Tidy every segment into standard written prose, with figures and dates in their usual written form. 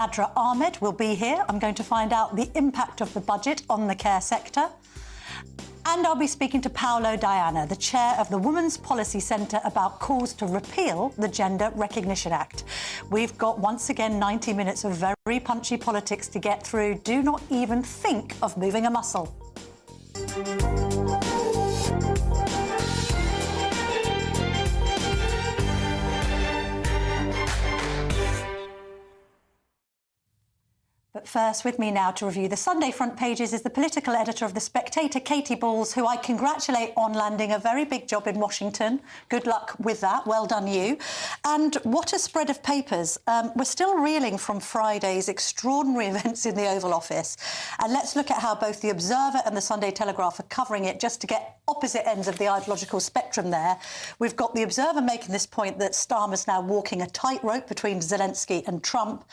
Nadra Ahmed will be here. I'm going to find out the impact of the budget on the care sector. And I'll be speaking to Paolo Diana, the chair of the Women's Policy Centre, about calls to repeal the Gender Recognition Act. We've got, once again, 90 minutes of very punchy politics to get through. Do not even think of moving a muscle. But first, with me now to review the Sunday front pages is the political editor of The Spectator, Katy Balls, who I congratulate on landing a very big job in Washington. Good luck with that. Well done, you. And what a spread of papers. We're still reeling from Friday's extraordinary events in the Oval Office. And let's look at how both The Observer and The Sunday Telegraph are covering it, just to get opposite ends of the ideological spectrum there. We've got The Observer making this point that Starmer's now walking a tightrope between Zelensky and Trump.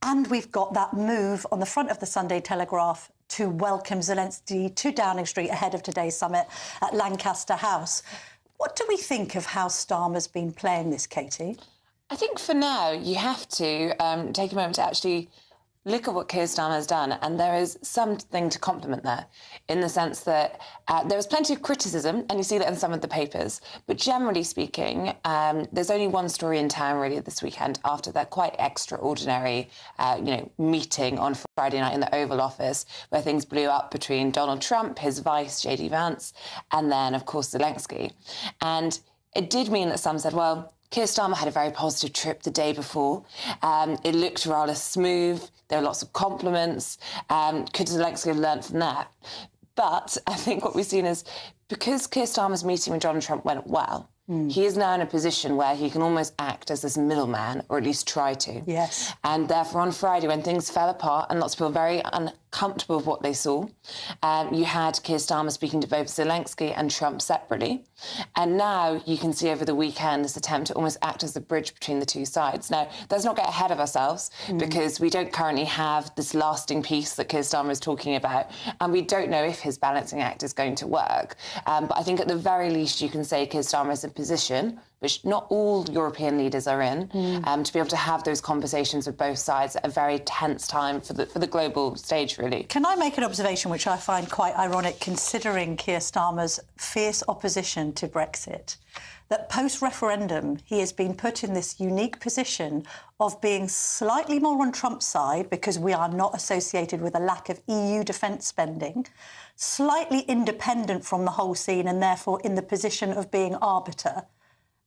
And we've got that move on the front of the Sunday Telegraph to welcome Zelensky to Downing Street ahead of today's summit at Lancaster House. What do we think of how Starmer's been playing this, Katie? I think for now you have to take a moment to actually look at what Keir Starmer has done, and there is something to compliment there, in the sense that there was plenty of criticism, and you see that in some of the papers. But generally speaking, there's only one story in town really this weekend after that quite extraordinary, meeting on Friday night in the Oval Office, where things blew up between Donald Trump, his vice JD Vance, and then of course Zelensky. And it did mean that some said, well, Keir Starmer had a very positive trip the day before. It looked rather smooth. There were lots of compliments. Could Zelensky have learnt from that? But I think what we've seen is, because Keir Starmer's meeting with Donald Trump went well, he is now in a position where he can almost act as this middleman, or at least try to. Yes. And therefore, on Friday, when things fell apart and lots of people were very uncomfortable with what they saw, you had Keir Starmer speaking to both Zelensky and Trump separately. And now you can see over the weekend this attempt to almost act as the bridge between the two sides. Now, let's not get ahead of ourselves, because we don't currently have this lasting peace that Keir Starmer is talking about, and we don't know if his balancing act is going to work. But I think at the very least you can say Keir Starmer is in a position, which not all European leaders are in, to be able to have those conversations with both sides at a very tense time for the global stage, really. Can I make an observation which I find quite ironic, considering Keir Starmer's fierce opposition to Brexit? That post-referendum, he has been put in this unique position of being slightly more on Trump's side, because we are not associated with a lack of EU defence spending, slightly independent from the whole scene and therefore in the position of being arbiter,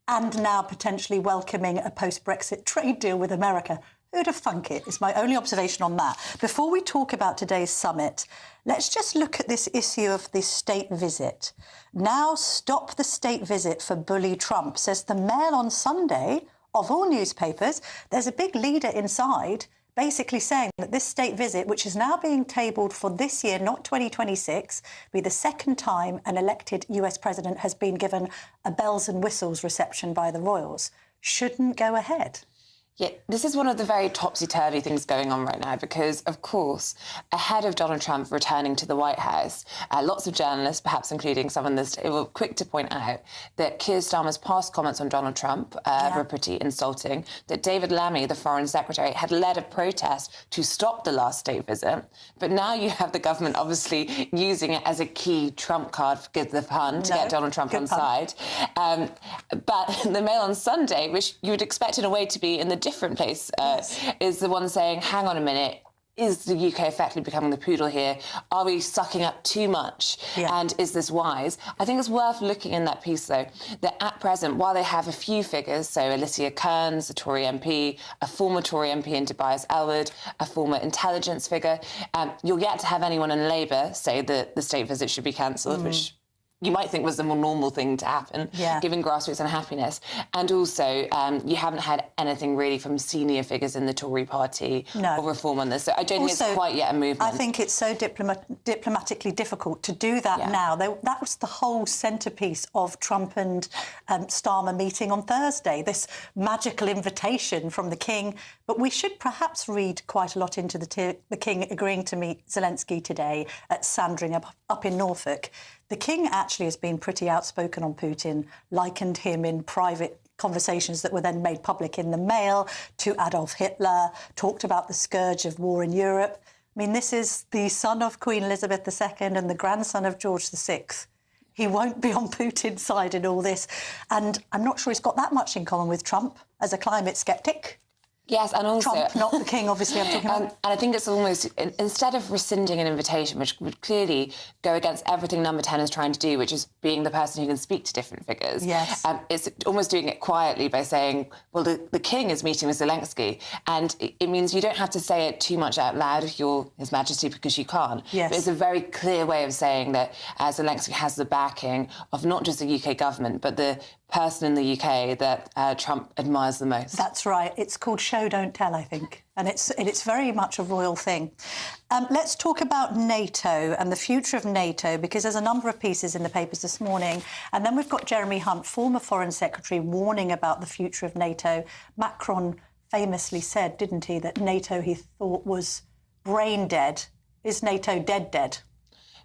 and now potentially welcoming a post-Brexit trade deal with America. Who'd have thunk it? Is my only observation on that. Before we talk about today's summit, let's just look at this issue of the state visit. Now stop the state visit for bully Trump, says the Mail on Sunday. Of all newspapers, there's a big leader inside basically saying that this state visit, which is now being tabled for this year, not 2026, be the second time an elected US president has been given a bells and whistles reception by the royals, shouldn't go ahead. Yeah, this is one of the very topsy-turvy things going on right now, because, of course, ahead of Donald Trump returning to the White House, lots of journalists, perhaps including some on this, were quick to point out that Keir Starmer's past comments on Donald Trump were pretty insulting, that David Lammy, the Foreign Secretary, had led a protest to stop the last state visit. But now you have the government obviously using it as a key trump card, forgive the pun, to get Donald Trump on side. But the Mail on Sunday, which you would expect in a way to be in the different place, is the one saying, hang on a minute, is the UK effectively becoming the poodle here? Are we sucking up too much? And is this wise? I think it's worth looking in that piece, though, that at present, while they have a few figures, so Alicia Kearns, a Tory MP, a former Tory MP in Tobias Ellwood, a former intelligence figure, you're yet to have anyone in Labour say that the state visit should be cancelled, which you might think was the more normal thing to happen, given grassroots unhappiness. And also, you haven't had anything really from senior figures in the Tory party or Reform on this. So I don't think it's quite yet a movement. I think it's so diplomatically difficult to do that now. That was the whole centrepiece of Trump and Starmer meeting on Thursday, this magical invitation from the King. But we should perhaps read quite a lot into the King agreeing to meet Zelensky today at Sandringham up in Norfolk. The King actually has been pretty outspoken on Putin, likened him in private conversations that were then made public in the Mail, to Adolf Hitler, talked about the scourge of war in Europe. I mean, this is the son of Queen Elizabeth II and the grandson of George VI. He won't be on Putin's side in all this. And I'm not sure he's got that much in common with Trump as a climate sceptic. Yes, and also... Trump, not the king, obviously, I'm talking about. And I think it's almost, instead of rescinding an invitation, which would clearly go against everything Number 10 is trying to do, which is being the person who can speak to different figures, yes. It's almost doing it quietly by saying, well, the king is meeting with Zelensky. And it means you don't have to say it too much out loud if you're His Majesty, because you can't. Yes. But it's a very clear way of saying that Zelensky has the backing of not just the UK government, but the person in the UK that Trump admires the most. That's right. It's called show, don't tell, I think. And it's very much a royal thing. Let's talk about NATO and the future of NATO, because there's a number of pieces in the papers this morning. And then we've got Jeremy Hunt, former Foreign Secretary, warning about the future of NATO. Macron famously said, didn't he, that NATO he thought was brain dead. Is NATO dead?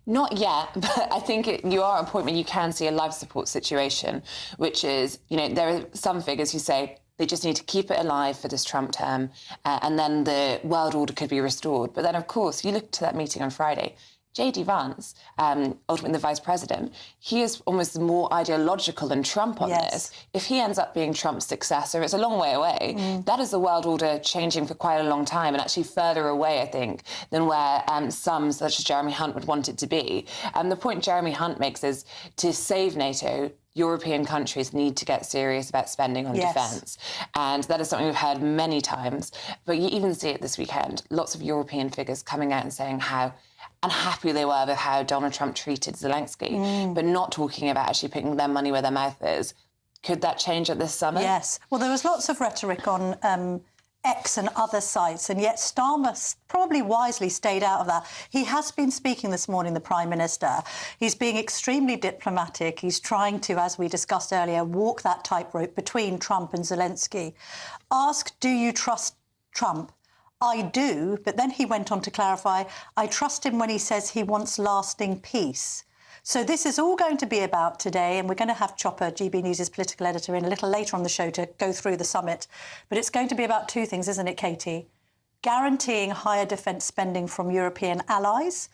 Not yet, but I think you are at a point where you can see a life support situation, which is, there are some figures who say they just need to keep it alive for this Trump term, and then the world order could be restored. But then, of course, you look to that meeting on Friday, J.D. Vance, ultimately the vice president, he is almost more ideological than Trump on this. If he ends up being Trump's successor, it's a long way away. That is the world order changing for quite a long time, and actually further away, I think, than where some, such as Jeremy Hunt, would want it to be. And the point Jeremy Hunt makes is to save NATO, European countries need to get serious about spending on defence. And that is something we've heard many times. But you even see it this weekend. Lots of European figures coming out and saying how unhappy they were with how Donald Trump treated Zelensky, but not talking about actually putting their money where their mouth is. Could that change at this summit? Yes. Well, there was lots of rhetoric on X and other sites, and yet Starmer probably wisely stayed out of that. He has been speaking this morning, the Prime Minister. He's being extremely diplomatic. He's trying to, as we discussed earlier, walk that tightrope between Trump and Zelensky. Asked, do you trust Trump? I do, but then he went on to clarify, I trust him when he says he wants lasting peace. So this is all going to be about today, and we're going to have Chopper, GB News' political editor, in a little later on the show to go through the summit. But it's going to be about two things, isn't it, Katie? Guaranteeing higher defence spending from European allies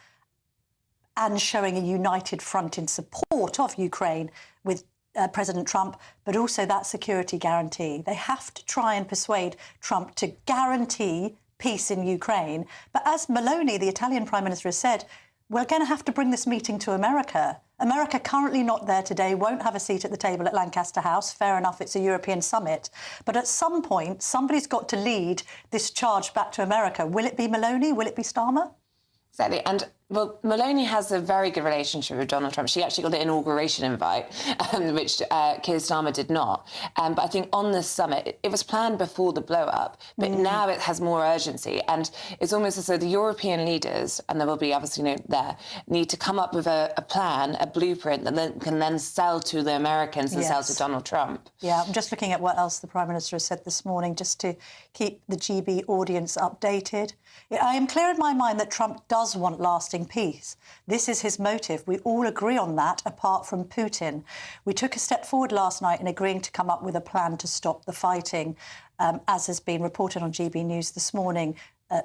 and showing a united front in support of Ukraine with President Trump, but also that security guarantee. They have to try and persuade Trump to guarantee peace in Ukraine. But as Meloni, the Italian Prime Minister, has said, we're going to have to bring this meeting to America. America currently not there today, won't have a seat at the table at Lancaster House. Fair enough, it's a European summit. But at some point, somebody's got to lead this charge back to America. Will it be Meloni? Will it be Starmer? Exactly. And, well, Meloni has a very good relationship with Donald Trump. She actually got the inauguration invite, which Keir Starmer did not. But I think on this summit, it was planned before the blow-up, but now it has more urgency. And it's almost as though the European leaders, and there will be obviously there, need to come up with a plan, a blueprint that can then sell to the Americans and sell to Donald Trump. Yeah, I'm just looking at what else the Prime Minister has said this morning, just to keep the GB audience updated. I am clear in my mind that Trump does want lasting peace. This is his motive. We all agree on that, apart from Putin. We took a step forward last night in agreeing to come up with a plan to stop the fighting. As has been reported on GB News this morning,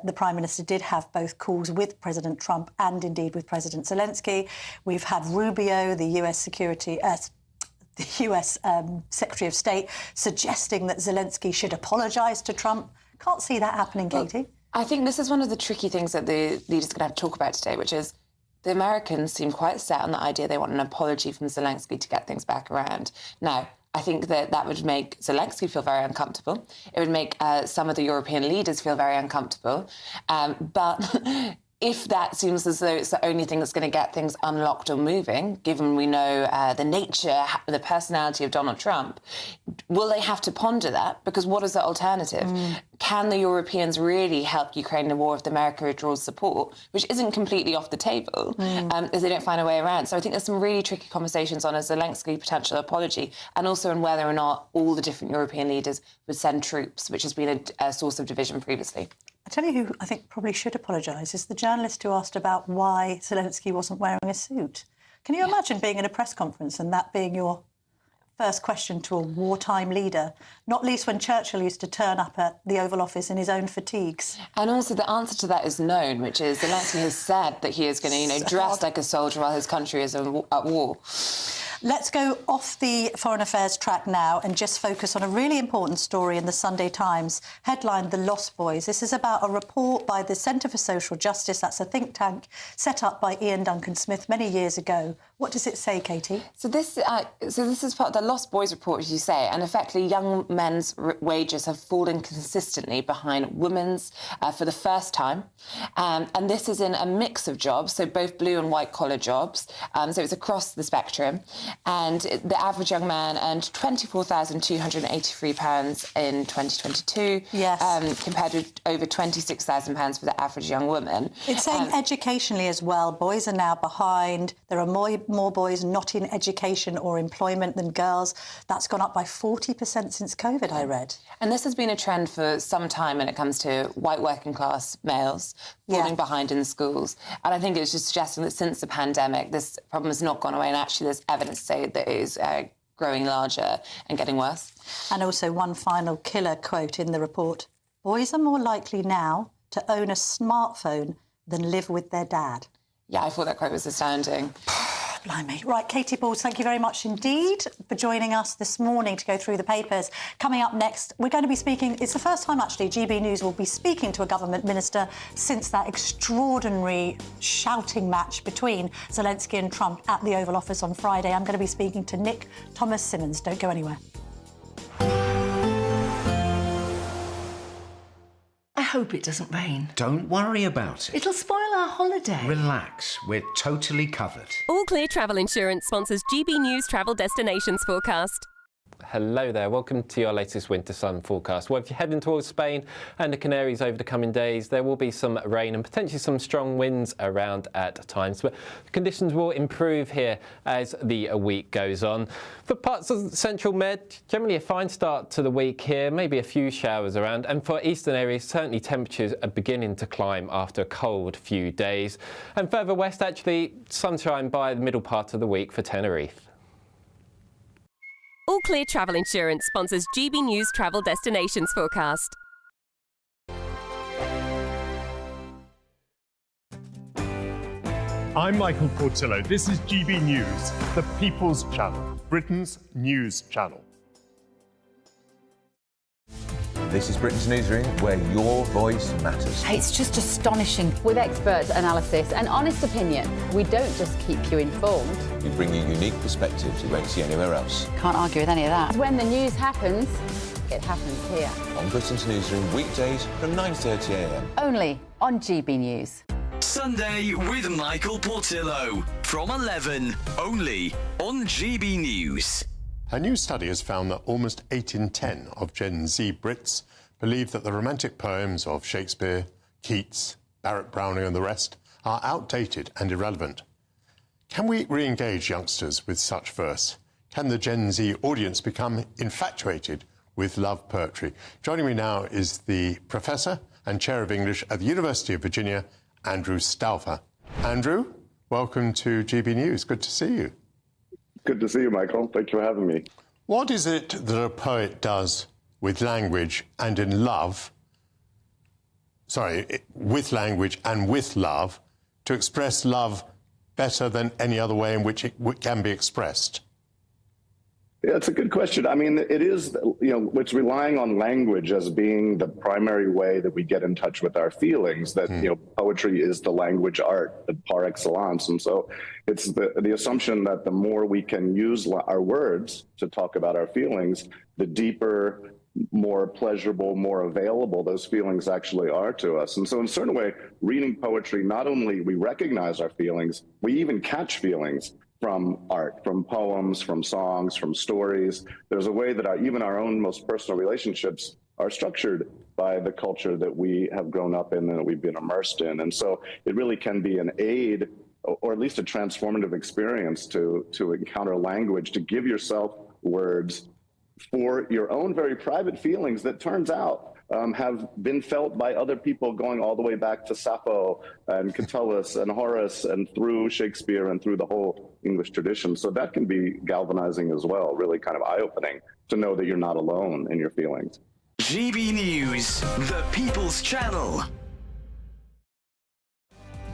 the Prime Minister did have both calls with President Trump and indeed with President Zelensky. We've had Rubio, the US Secretary of State, suggesting that Zelensky should apologise to Trump. Can't see that happening, Katie. Well, I think this is one of the tricky things that the leaders are going to have to talk about today, which is the Americans seem quite set on the idea they want an apology from Zelensky to get things back around. Now, I think that would make Zelensky feel very uncomfortable. It would make some of the European leaders feel very uncomfortable. But if that seems as though it's the only thing that's going to get things unlocked or moving, given we know the nature, the personality of Donald Trump, will they have to ponder that? Because what is the alternative? Can the Europeans really help Ukraine in the war if America withdraws support, which isn't completely off the table, if they don't find a way around? So I think there's some really tricky conversations on a Zelensky potential apology, and also on whether or not all the different European leaders would send troops, which has been a source of division previously. I tell you who I think probably should apologise is the journalist who asked about why Zelensky wasn't wearing a suit. Can you imagine being in a press conference and that being your first question to a wartime leader, not least when Churchill used to turn up at the Oval Office in his own fatigues. And also the answer to that is known, which is Zelensky has said that he is going to, dress like a soldier while his country is at war. Let's go off the foreign affairs track now and just focus on a really important story in the Sunday Times, headlined The Lost Boys. This is about a report by the Centre for Social Justice. That's a think tank set up by Ian Duncan Smith many years ago. What does it say, Katie? So this is part of the Lost Boys report, as you say, and effectively young men's wages have fallen consistently behind women's for the first time. And this is in a mix of jobs, so both blue and white collar jobs. So it's across the spectrum. And the average young man earned £24,283 in 2022, yes. Compared with over £26,000 for the average young woman. It's saying educationally as well, boys are now behind. There are more boys not in education or employment than girls. That's gone up by 40% since COVID, I read. And this has been a trend for some time when it comes to white working class males falling behind in schools. And I think it's just suggesting that since the pandemic, this problem has not gone away, and actually there's evidence to say that it is growing larger and getting worse. And also one final killer quote in the report. Boys are more likely now to own a smartphone than live with their dad. Yeah, I thought that quote was astounding. Blimey. Right, Katie Balls, thank you very much indeed for joining us this morning to go through the papers. Coming up next, we're going to be speaking, it's the first time actually GB News will be speaking to a government minister since that extraordinary shouting match between Zelensky and Trump at the Oval Office on Friday. I'm going to be speaking to Nick Thomas-Simmons. Don't go anywhere. I hope it doesn't rain. Don't worry about it. It'll spoil our holiday. Relax, we're totally covered. All Clear Travel Insurance sponsors GB News Travel Destinations forecast. Hello there, welcome to your latest winter sun forecast. Well, if you're heading towards Spain and the Canaries over the coming days, there will be some rain and potentially some strong winds around at times, but conditions will improve here as the week goes on. For parts of the central Med, generally a fine start to the week here, maybe a few showers around, and for eastern areas, certainly temperatures are beginning to climb after a cold few days. And further west, actually, sunshine by the middle part of the week for Tenerife. All Clear Travel Insurance sponsors GB News Travel Destinations forecast. I'm Michael Portillo. This is GB News, the People's Channel, Britain's news channel. This is Britain's Newsroom, where your voice matters. It's just astonishing. With expert analysis and honest opinion, we don't just keep you informed. We bring you unique perspectives you won't see anywhere else. Can't argue with any of that. When the news happens, it happens here. On Britain's Newsroom, weekdays from 9:30 a.m. Only on GB News. Sunday with Michael Portillo from 11, only on GB News. A new study has found that almost 8 in 10 of Gen Z Brits believe that the romantic poems of Shakespeare, Keats, Barrett Browning and the rest are outdated and irrelevant. Can we re-engage youngsters with such verse? Can the Gen Z audience become infatuated with love poetry? Joining me now is the Professor and Chair of English at the University of Virginia, Andrew Stauffer. Andrew, welcome to GB News. Good to see you. Good to see you, Michael. Thank you for having me. What is it that a poet does with language and in love, with language and with love, to express love better than any other way in which it can be expressed? Yeah, it's a good question. I mean, it is, it's relying on language as being the primary way that we get in touch with our feelings, that, poetry is the language art par excellence. And so it's the assumption that the more we can use our words to talk about our feelings, the deeper, more pleasurable, more available those feelings actually are to us. And so in a certain way, reading poetry, not only we recognize our feelings, we even catch feelings from art, from poems, from songs, from stories. There's a way that even our own most personal relationships are structured by the culture that we have grown up in and that we've been immersed in. And so it really can be an aid, or at least a transformative experience to encounter language, to give yourself words for your own very private feelings that turns out have been felt by other people going all the way back to Sappho and Catullus and Horace and through Shakespeare and through the whole English tradition. So that can be galvanizing as well, really kind of eye-opening to know that you're not alone in your feelings. GB News, the People's Channel.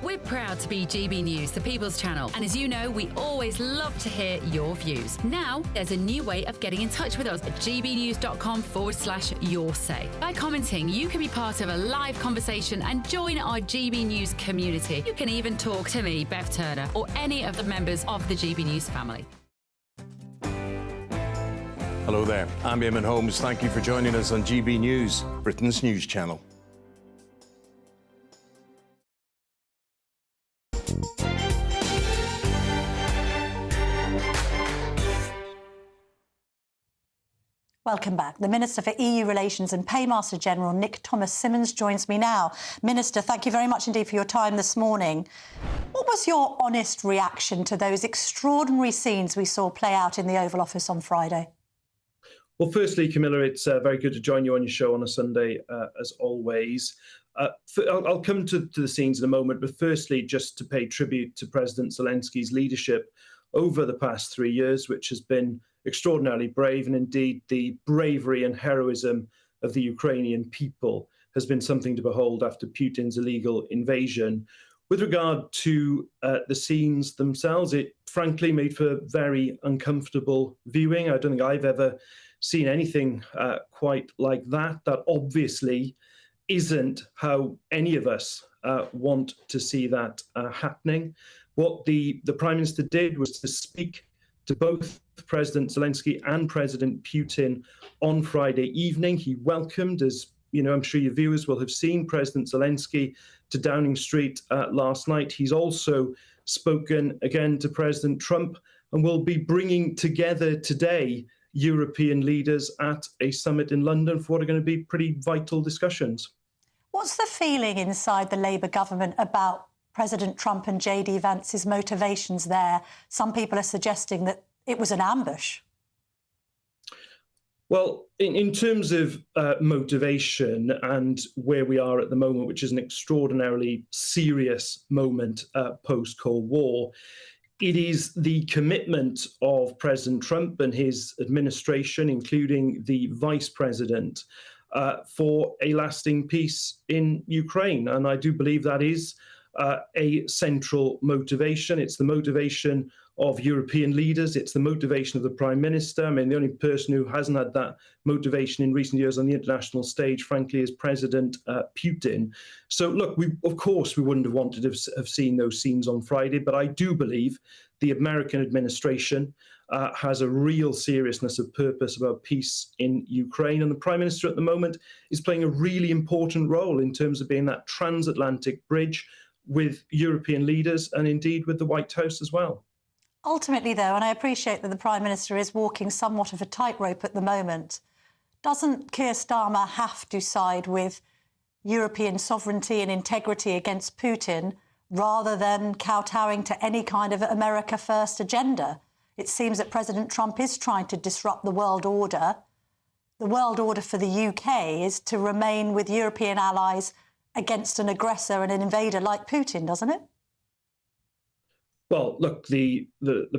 We're proud to be GB News, the People's Channel. And as you know, we always love to hear your views. Now, there's a new way of getting in touch with us at gbnews.com/yoursay. By commenting, you can be part of a live conversation and join our GB News community. You can even talk to me, Bev Turner, or any of the members of the GB News family. Hello there, I'm Eamon Holmes. Thank you for joining us on GB News, Britain's news channel. Welcome back. The Minister for EU Relations and Paymaster General Nick Thomas-Symonds joins me now. Minister, thank you very much indeed for your time this morning. What was your honest reaction to those extraordinary scenes we saw play out in the Oval Office on Friday? Well, firstly, Camilla, it's very good to join you on your show on a Sunday, as always. I'll come to the scenes in a moment, but firstly, just to pay tribute to President Zelensky's leadership over the past 3 years, which has been extraordinarily brave, and indeed the bravery and heroism of the Ukrainian people has been something to behold after Putin's illegal invasion. With regard to the scenes themselves, it frankly made for very uncomfortable viewing. I don't think I've ever seen anything quite like that. That obviously isn't how any of us want to see that happening. What the Prime Minister did was to speak to both President Zelensky and President Putin on Friday evening. He welcomed, as you know, I'm sure your viewers will have seen, President Zelensky to Downing Street last night. He's also spoken again to President Trump and will be bringing together today European leaders at a summit in London for what are going to be pretty vital discussions. What's the feeling inside the Labour government about President Trump and JD Vance's motivations there? Some people are suggesting that it was an ambush. Well, in terms of motivation and where we are at the moment, which is an extraordinarily serious moment post-Cold War, it is the commitment of President Trump and his administration, including the vice president, for a lasting peace in Ukraine. And I do believe that is a central motivation. It's the motivation of European leaders. It's the motivation of the Prime Minister. I mean, the only person who hasn't had that motivation in recent years on the international stage, frankly, is President Putin. So, look, of course, we wouldn't have wanted to have seen those scenes on Friday, but I do believe the American administration has a real seriousness of purpose about peace in Ukraine. And the Prime Minister at the moment is playing a really important role in terms of being that transatlantic bridge with European leaders and indeed with the White House as well. Ultimately, though, and I appreciate that the Prime Minister is walking somewhat of a tightrope at the moment, doesn't Keir Starmer have to side with European sovereignty and integrity against Putin rather than kowtowing to any kind of America First agenda? It seems that President Trump is trying to disrupt the world order. The world order for the UK is to remain with European allies against an aggressor and an invader like Putin, doesn't it? Well, look, the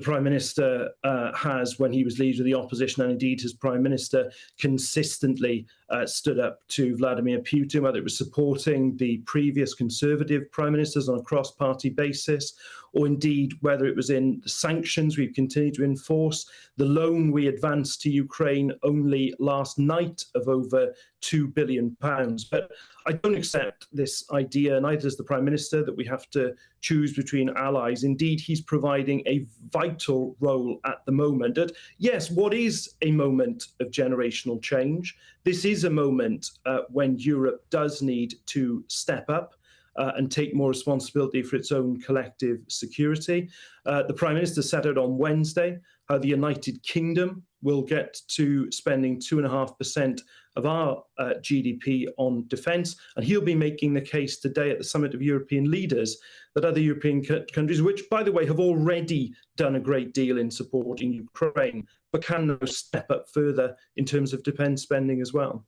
Prime Minister has, when he was leader of the opposition, and indeed his Prime Minister, consistently stood up to Vladimir Putin, whether it was supporting the previous Conservative Prime Ministers on a cross-party basis, or indeed whether it was in the sanctions we've continued to enforce, the loan we advanced to Ukraine only last night of over £2 billion. But I don't accept this idea, neither does the Prime Minister, that we have to choose between allies. Indeed, he's providing a vital role at the moment. And yes, what is a moment of generational change? This is a moment when Europe does need to step up and take more responsibility for its own collective security. The Prime Minister set out on Wednesday how the United Kingdom will get to spending 2.5% of our GDP on defence. And he'll be making the case today at the Summit of European Leaders that other European countries, which, by the way, have already done a great deal in supporting Ukraine, but can now step up further in terms of defence spending as well.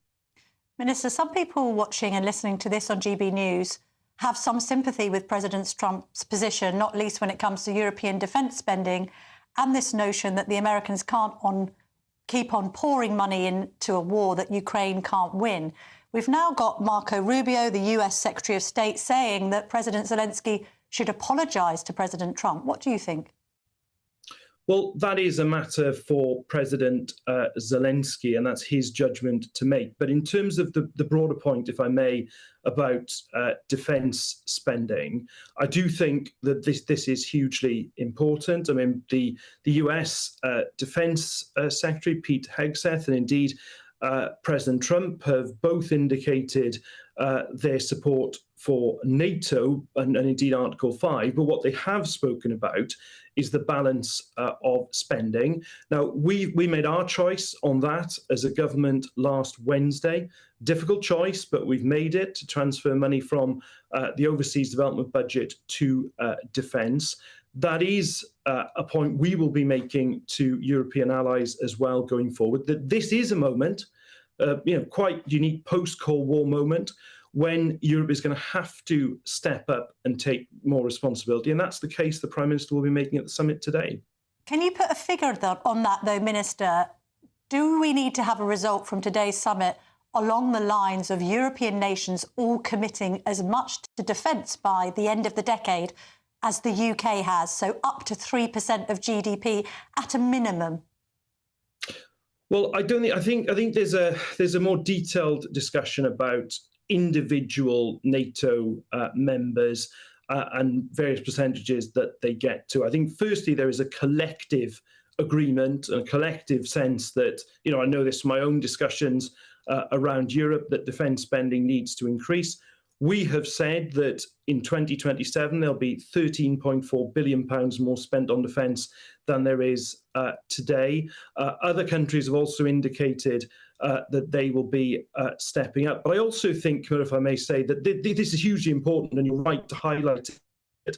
Minister, some people watching and listening to this on GB News have some sympathy with President Trump's position, not least when it comes to European defence spending and this notion that the Americans can't keep on pouring money into a war that Ukraine can't win. We've now got Marco Rubio, the US Secretary of State, saying that President Zelensky should apologise to President Trump. What do you think? Well, that is a matter for President Zelensky, and that's his judgment to make. But in terms of the broader point, if I may, about defence spending, I do think that this is hugely important. I mean, the US Defence Secretary, Pete Hegseth, and indeed President Trump have both indicated their support for NATO and indeed Article 5, but what they have spoken about is the balance of spending. Now, we made our choice on that as a government last Wednesday. Difficult choice, but we've made it to transfer money from the overseas development budget to defence. That is a point we will be making to European allies as well going forward, that this is a moment, quite unique post-Cold War moment, when Europe is going to have to step up and take more responsibility. And that's the case the Prime Minister will be making at the summit today. Can you put a figure on that, though, Minister? Do we need to have a result from today's summit along the lines of European nations all committing as much to defence by the end of the decade as the UK has, so up to 3% of GDP at a minimum? Well, I think there's a more detailed discussion about individual NATO members and various percentages that they get to. I think, firstly, there is a collective agreement and a collective sense that, I know this from my own discussions around Europe, that defence spending needs to increase. We have said that in 2027, there'll be £13.4 billion more spent on defence than there is today. Other countries have also indicated that they will be stepping up. But I also think, Camilla, if I may say, that this is hugely important, and you're right to highlight it.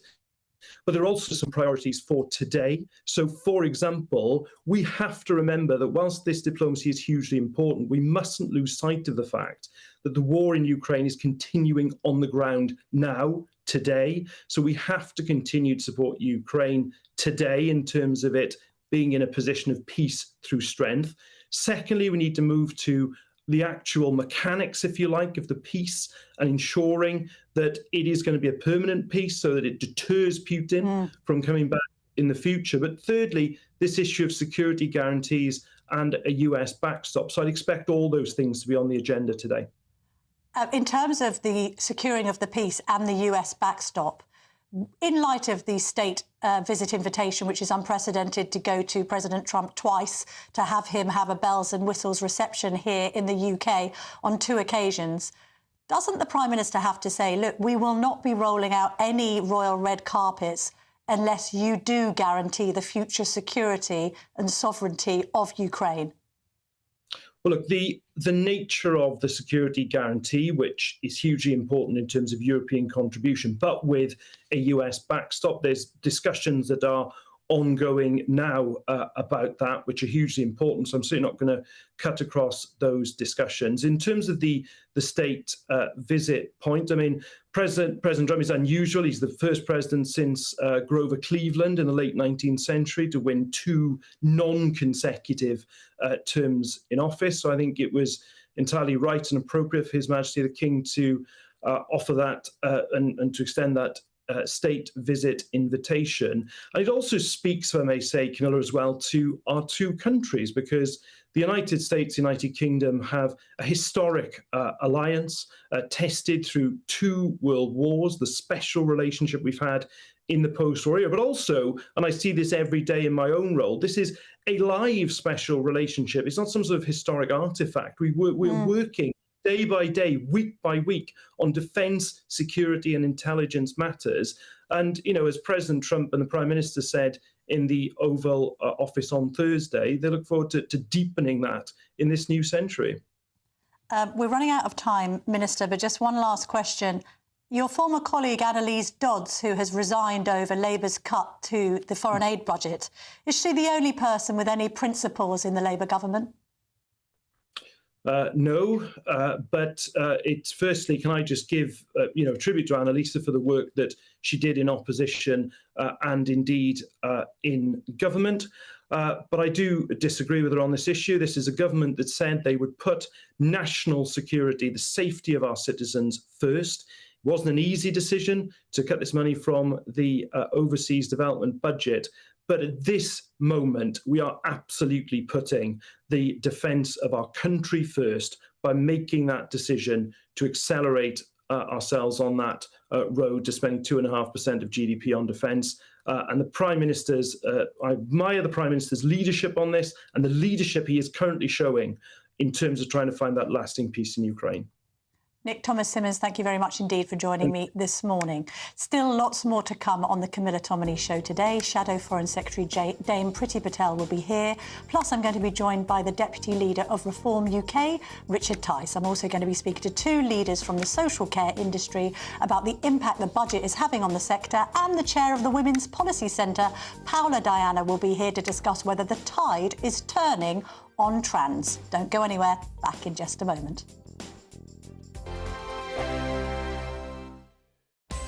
But there are also some priorities for today. So, for example, we have to remember that whilst this diplomacy is hugely important, we mustn't lose sight of the fact that the war in Ukraine is continuing on the ground now, today. So we have to continue to support Ukraine today in terms of it being in a position of peace through strength. Secondly, we need to move to the actual mechanics, if you like, of the peace and ensuring that it is going to be a permanent peace so that it deters Putin from coming back in the future. But thirdly, this issue of security guarantees and a US backstop. So I'd expect all those things to be on the agenda today. In terms of the securing of the peace and the US backstop, in light of the state visit invitation, which is unprecedented, to go to President Trump twice, to have him have a bells and whistles reception here in the UK on 2 occasions, doesn't the Prime Minister have to say, look, we will not be rolling out any royal red carpets unless you do guarantee the future security and sovereignty of Ukraine? Well, look, the nature of the security guarantee, which is hugely important in terms of European contribution, but with a US backstop, there's discussions that are ongoing now about that, which are hugely important. So I'm certainly not going to cut across those discussions. In terms of the state visit point, I mean, President Trump is unusual. He's the first president since Grover Cleveland in the late 19th century to win 2 non-consecutive terms in office. So I think it was entirely right and appropriate for His Majesty the King to offer that and to extend that state visit invitation. And it also speaks, if I may say, Camilla, as well, to our 2 countries, because the United States, United Kingdom have a historic alliance tested through 2 world wars, the special relationship we've had in the post-war era, but also, and I see this every day in my own role, this is a live special relationship. It's not some sort of historic artifact. We're working day by day, week by week, on defence, security and intelligence matters. And, as President Trump and the Prime Minister said in the Oval Office on Thursday, they look forward to deepening that in this new century. We're running out of time, Minister, but just one last question. Your former colleague Annalise Dodds, who has resigned over Labour's cut to the foreign aid budget, is she the only person with any principles in the Labour government? No, but it's firstly, can I just give tribute to Annalisa for the work that she did in opposition and indeed in government. But I do disagree with her on this issue. This is a government that said they would put national security, the safety of our citizens first. It wasn't an easy decision to cut this money from the overseas development budget. But at this moment, we are absolutely putting the defence of our country first by making that decision to accelerate ourselves on that road to spending 2.5% of GDP on defence. And the Prime Minister's, I admire the Prime Minister's leadership on this and the leadership he is currently showing in terms of trying to find that lasting peace in Ukraine. Nick Thomas-Simmons, thank you very much indeed for joining me this morning. Still lots more to come on the Camilla Tominey show today. Shadow Foreign Secretary Dame Priti Patel will be here. Plus, I'm going to be joined by the Deputy Leader of Reform UK, Richard Tice. I'm also going to be speaking to two leaders from the social care industry about the impact the budget is having on the sector, and the chair of the Women's Policy Centre, Paula Diana, will be here to discuss whether the tide is turning on trans. Don't go anywhere. Back in just a moment.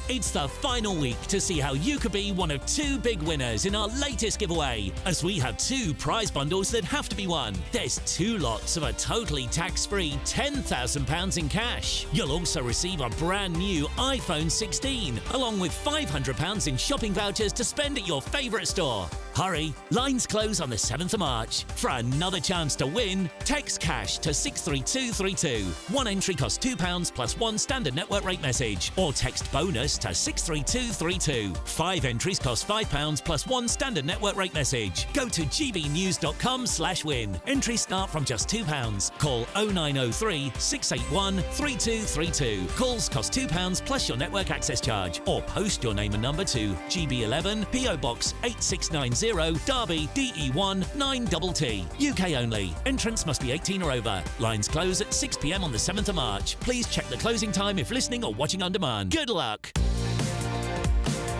It's the final week to see how you could be one of two big winners in our latest giveaway, as we have two prize bundles that have to be won. There's 2 lots of a totally tax-free £10,000 in cash. You'll also receive a brand new iPhone 16, along with £500 in shopping vouchers to spend at your favourite store. Hurry, lines close on the 7th of March. For another chance to win, text cash to 63232. One entry costs £2 plus one standard network rate message, or text bonus to 63232. 5 entries cost £5 plus one standard network rate message. Go to gbnews.com/win. Entries start from just £2. Call 0903 681 3232. Calls cost £2 plus your network access charge, or post your name and number to GB11 PO Box 8690 Derby DE1 9TT. UK only. Entrants must be 18 or over. Lines close at 6 p.m. on the 7th of March. Please check the closing time if listening or watching on demand. Good luck.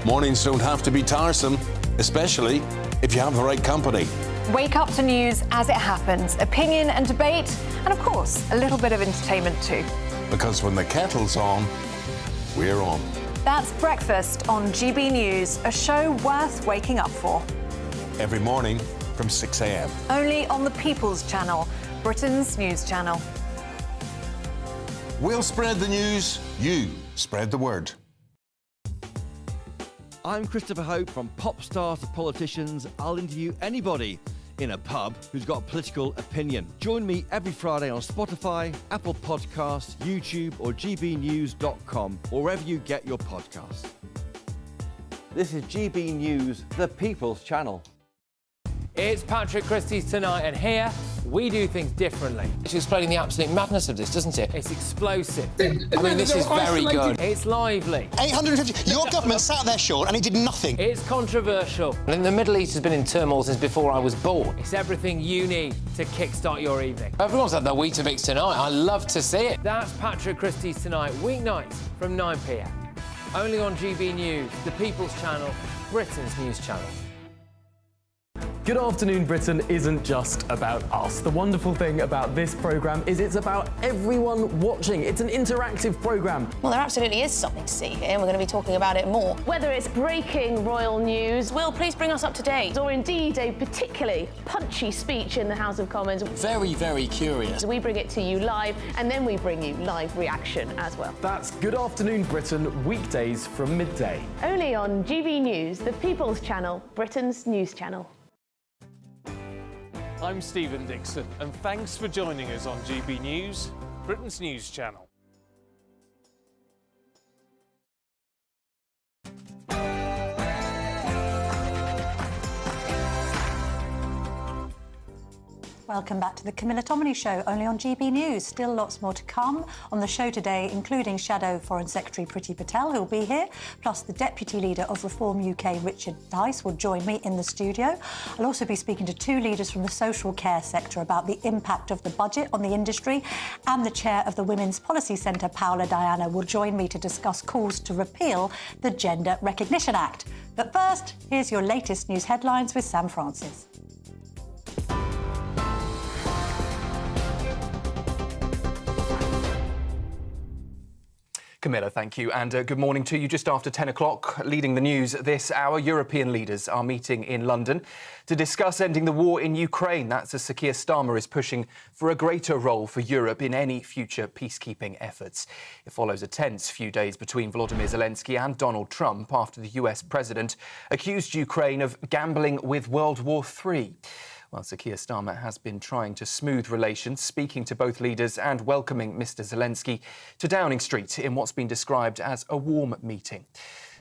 Mornings don't have to be tiresome, especially if you have the right company. Wake up to news as it happens, opinion and debate, and of course, a little bit of entertainment too. Because when the kettle's on, we're on. That's Breakfast on GB News, a show worth waking up for. Every morning from 6 a.m. Only on the People's Channel, Britain's news channel. We'll spread the news, you spread the word. I'm Christopher Hope. From pop stars to politicians, I'll interview anybody in a pub who's got a political opinion. Join me every Friday on Spotify, Apple Podcasts, YouTube or gbnews.com, or wherever you get your podcasts. This is GB News, the People's Channel. It's Patrick Christie's Tonight, and here we do things differently. It's explaining the absolute madness of this, doesn't it? It's explosive. I mean, this is very good. It's lively. 850. Your government sat there, Sean, and it did nothing. It's controversial. And the Middle East has been in turmoil since before I was born. It's everything you need to kickstart your evening. Everyone's had their Weetabix tonight. I love to see it. That's Patrick Christie's Tonight, weeknights from 9 p.m. Only on GB News, the People's Channel, Britain's news channel. Good Afternoon Britain isn't just about us. The wonderful thing about this programme is it's about everyone watching. It's an interactive programme. Well, there absolutely is something to see here, and we're going to be talking about it more. Whether it's breaking royal news, Will, please bring us up to date, or indeed a particularly punchy speech in the House of Commons. Very, very curious. We bring it to you live, and then we bring you live reaction as well. That's Good Afternoon Britain, weekdays from midday. Only on GB News, the People's Channel, Britain's news channel. I'm Stephen Dixon, and thanks for joining us on GB News, Britain's news channel. Welcome back to the Camilla Tominey Show, only on GB News. Still lots more to come on the show today, including Shadow Foreign Secretary Priti Patel, who'll be here, plus the Deputy Leader of Reform UK, Richard Tice, will join me in the studio. I'll also be speaking to two leaders from the social care sector about the impact of the budget on the industry, and the chair of the Women's Policy Centre, Paula Diana, will join me to discuss calls to repeal the Gender Recognition Act. But first, here's your latest news headlines with Sam Francis. Camilla, thank you. And good morning to you. Just after 10 o'clock, leading the news this hour, European leaders are meeting in London to discuss ending the war in Ukraine. That's as Sir Keir Starmer is pushing for a greater role for Europe in any future peacekeeping efforts. It follows a tense few days between Volodymyr Zelensky and Donald Trump after the US president accused Ukraine of gambling with World War III. Well, Sir Keir Starmer has been trying to smooth relations, speaking to both leaders and welcoming Mr Zelensky to Downing Street in what's been described as a warm meeting.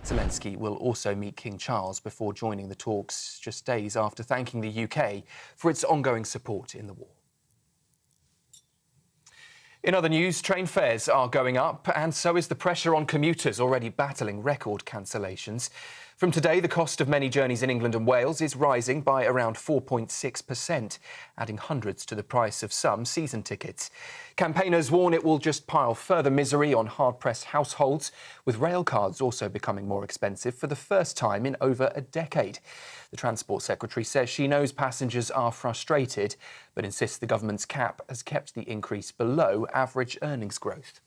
Zelensky will also meet King Charles before joining the talks just days after thanking the UK for its ongoing support in the war. In other news, train fares are going up, and so is the pressure on commuters already battling record cancellations. From today, the cost of many journeys in England and Wales is rising by around 4.6%, adding hundreds to the price of some season tickets. Campaigners warn it will just pile further misery on hard-pressed households, with rail cards also becoming more expensive for the first time in over a decade. The Transport Secretary says she knows passengers are frustrated, but insists the government's cap has kept the increase below average earnings growth.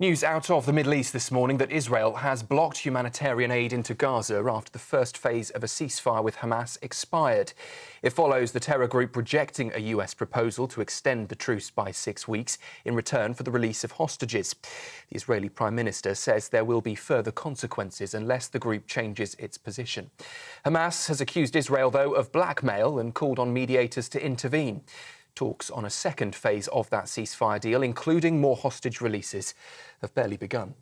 News out of the Middle East this morning that Israel has blocked humanitarian aid into Gaza after the first phase of a ceasefire with Hamas expired. It follows the terror group rejecting a US proposal to extend the truce by 6 weeks in return for the release of hostages. The Israeli Prime Minister says there will be further consequences unless the group changes its position. Hamas has accused Israel, though, of blackmail and called on mediators to intervene. Talks on a second phase of that ceasefire deal, including more hostage releases, have barely begun.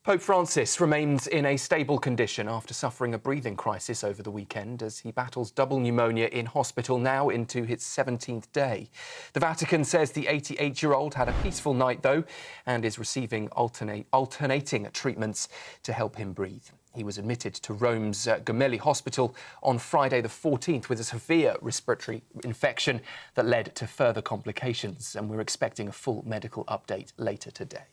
Pope Francis remains in a stable condition after suffering a breathing crisis over the weekend as he battles double pneumonia in hospital now into his 17th day. The Vatican says the 88-year-old had a peaceful night, though, and is receiving alternating treatments to help him breathe. He was admitted to Rome's Gemelli Hospital on Friday the 14th with a severe respiratory infection that led to further complications, and we're expecting a full medical update later today.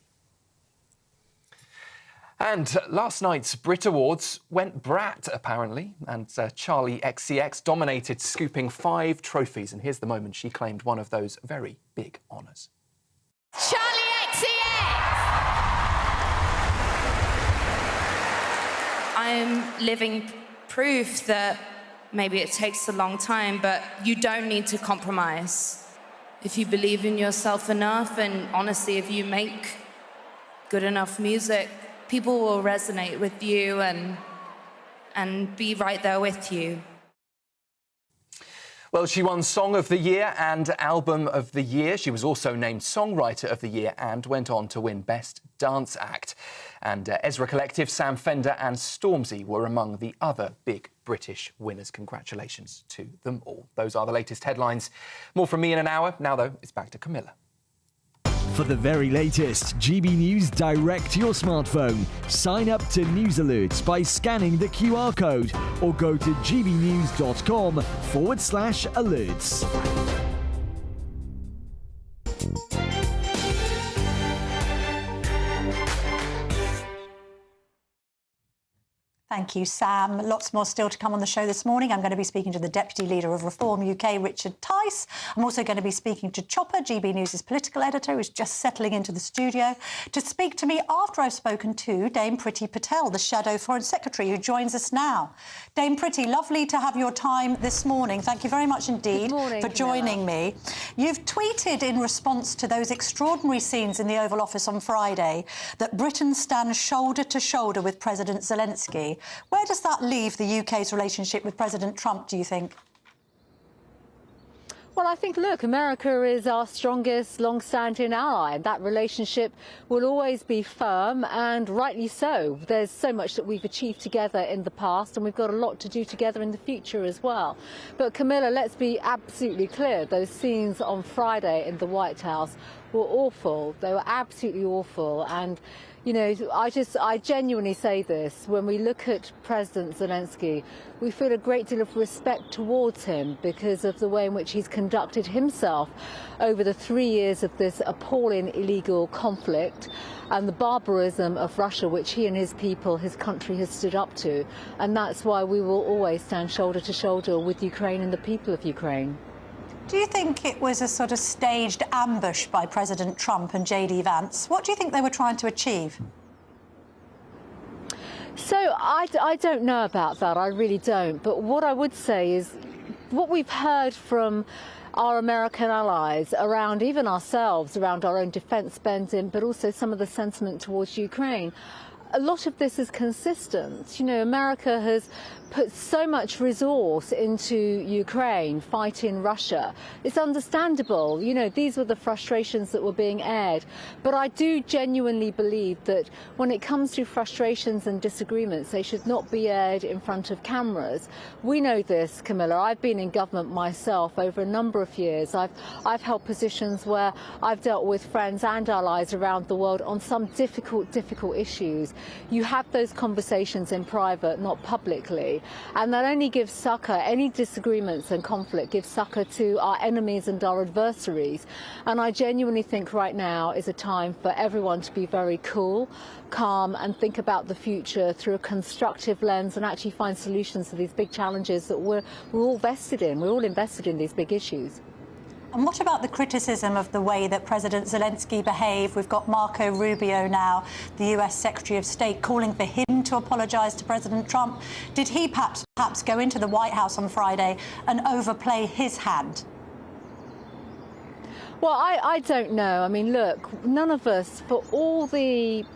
And last night's Brit Awards went brat, apparently, and Charlie XCX dominated, scooping 5 trophies. And here's the moment she claimed one of those very big honours. Charlie XCX! I'm living proof that maybe it takes a long time, but you don't need to compromise. If you believe in yourself enough, and honestly, if you make good enough music, people will resonate with you and be right there with you. Well, she won Song of the Year and Album of the Year. She was also named Songwriter of the Year and went on to win Best Dance Act. And Ezra Collective, Sam Fender and Stormzy were among the other big British winners. Congratulations to them all. Those are the latest headlines. More from me in an hour. Now, though, it's back to Camilla. For the very latest GB News direct to your smartphone, sign up to News Alerts by scanning the QR code or go to gbnews.com/alerts. Thank you, Sam. Lots more still to come on the show this morning. I'm going to be speaking to the Deputy Leader of Reform UK, Richard Tice. I'm also going to be speaking to Chopper, GB News' political editor, who's just settling into the studio, to speak to me after I've spoken to Dame Priti Patel, the Shadow Foreign Secretary, who joins us now. Dame Priti, lovely to have your time this morning. Thank you very much indeed for joining me. You've tweeted in response to those extraordinary scenes in the Oval Office on Friday that Britain stands shoulder to shoulder with President Zelensky. Where does that leave the UK's relationship with President Trump, do you think? Well, I think, look, America is our strongest long-standing ally. That relationship will always be firm, and rightly so. There's so much that we've achieved together in the past, and we've got a lot to do together in the future as well. But, Camilla, let's be absolutely clear. Those scenes on Friday in the White House were awful. They were absolutely awful. And you know, I genuinely say this, when we look at President Zelensky, we feel a great deal of respect towards him because of the way in which he's conducted himself over the 3 years of this appalling illegal conflict and the barbarism of Russia, which he and his people, his country, has stood up to. And that's why we will always stand shoulder to shoulder with Ukraine and the people of Ukraine. Do you think it was a sort of staged ambush by President Trump and J.D. Vance? What do you think they were trying to achieve? So I don't know about that. I really don't. But what I would say is what we've heard from our American allies around, even ourselves, around our own defence spending, but also some of the sentiment towards Ukraine. A lot of this is consistent. You know, America has put so much resource into Ukraine fighting Russia. It's understandable. You know, these were the frustrations that were being aired. But I do genuinely believe that when it comes to frustrations and disagreements, they should not be aired in front of cameras. We know this, Camilla. I've been in government myself over a number of years. I've held positions where I've dealt with friends and allies around the world on some difficult issues. You have those conversations in private, not publicly. And that only gives succor, any disagreements and conflict gives succor to our enemies and our adversaries. And I genuinely think right now is a time for everyone to be very cool, calm, and think about the future through a constructive lens and actually find solutions to these big challenges that we're all vested in. We're all invested in these big issues. And what about the criticism of the way that President Zelensky behaved? We've got Marco Rubio now, the US Secretary of State, calling for him to apologise to President Trump. Did he perhaps go into the White House on Friday and overplay his hand? Well, I don't know. I mean, look, none of us, for all the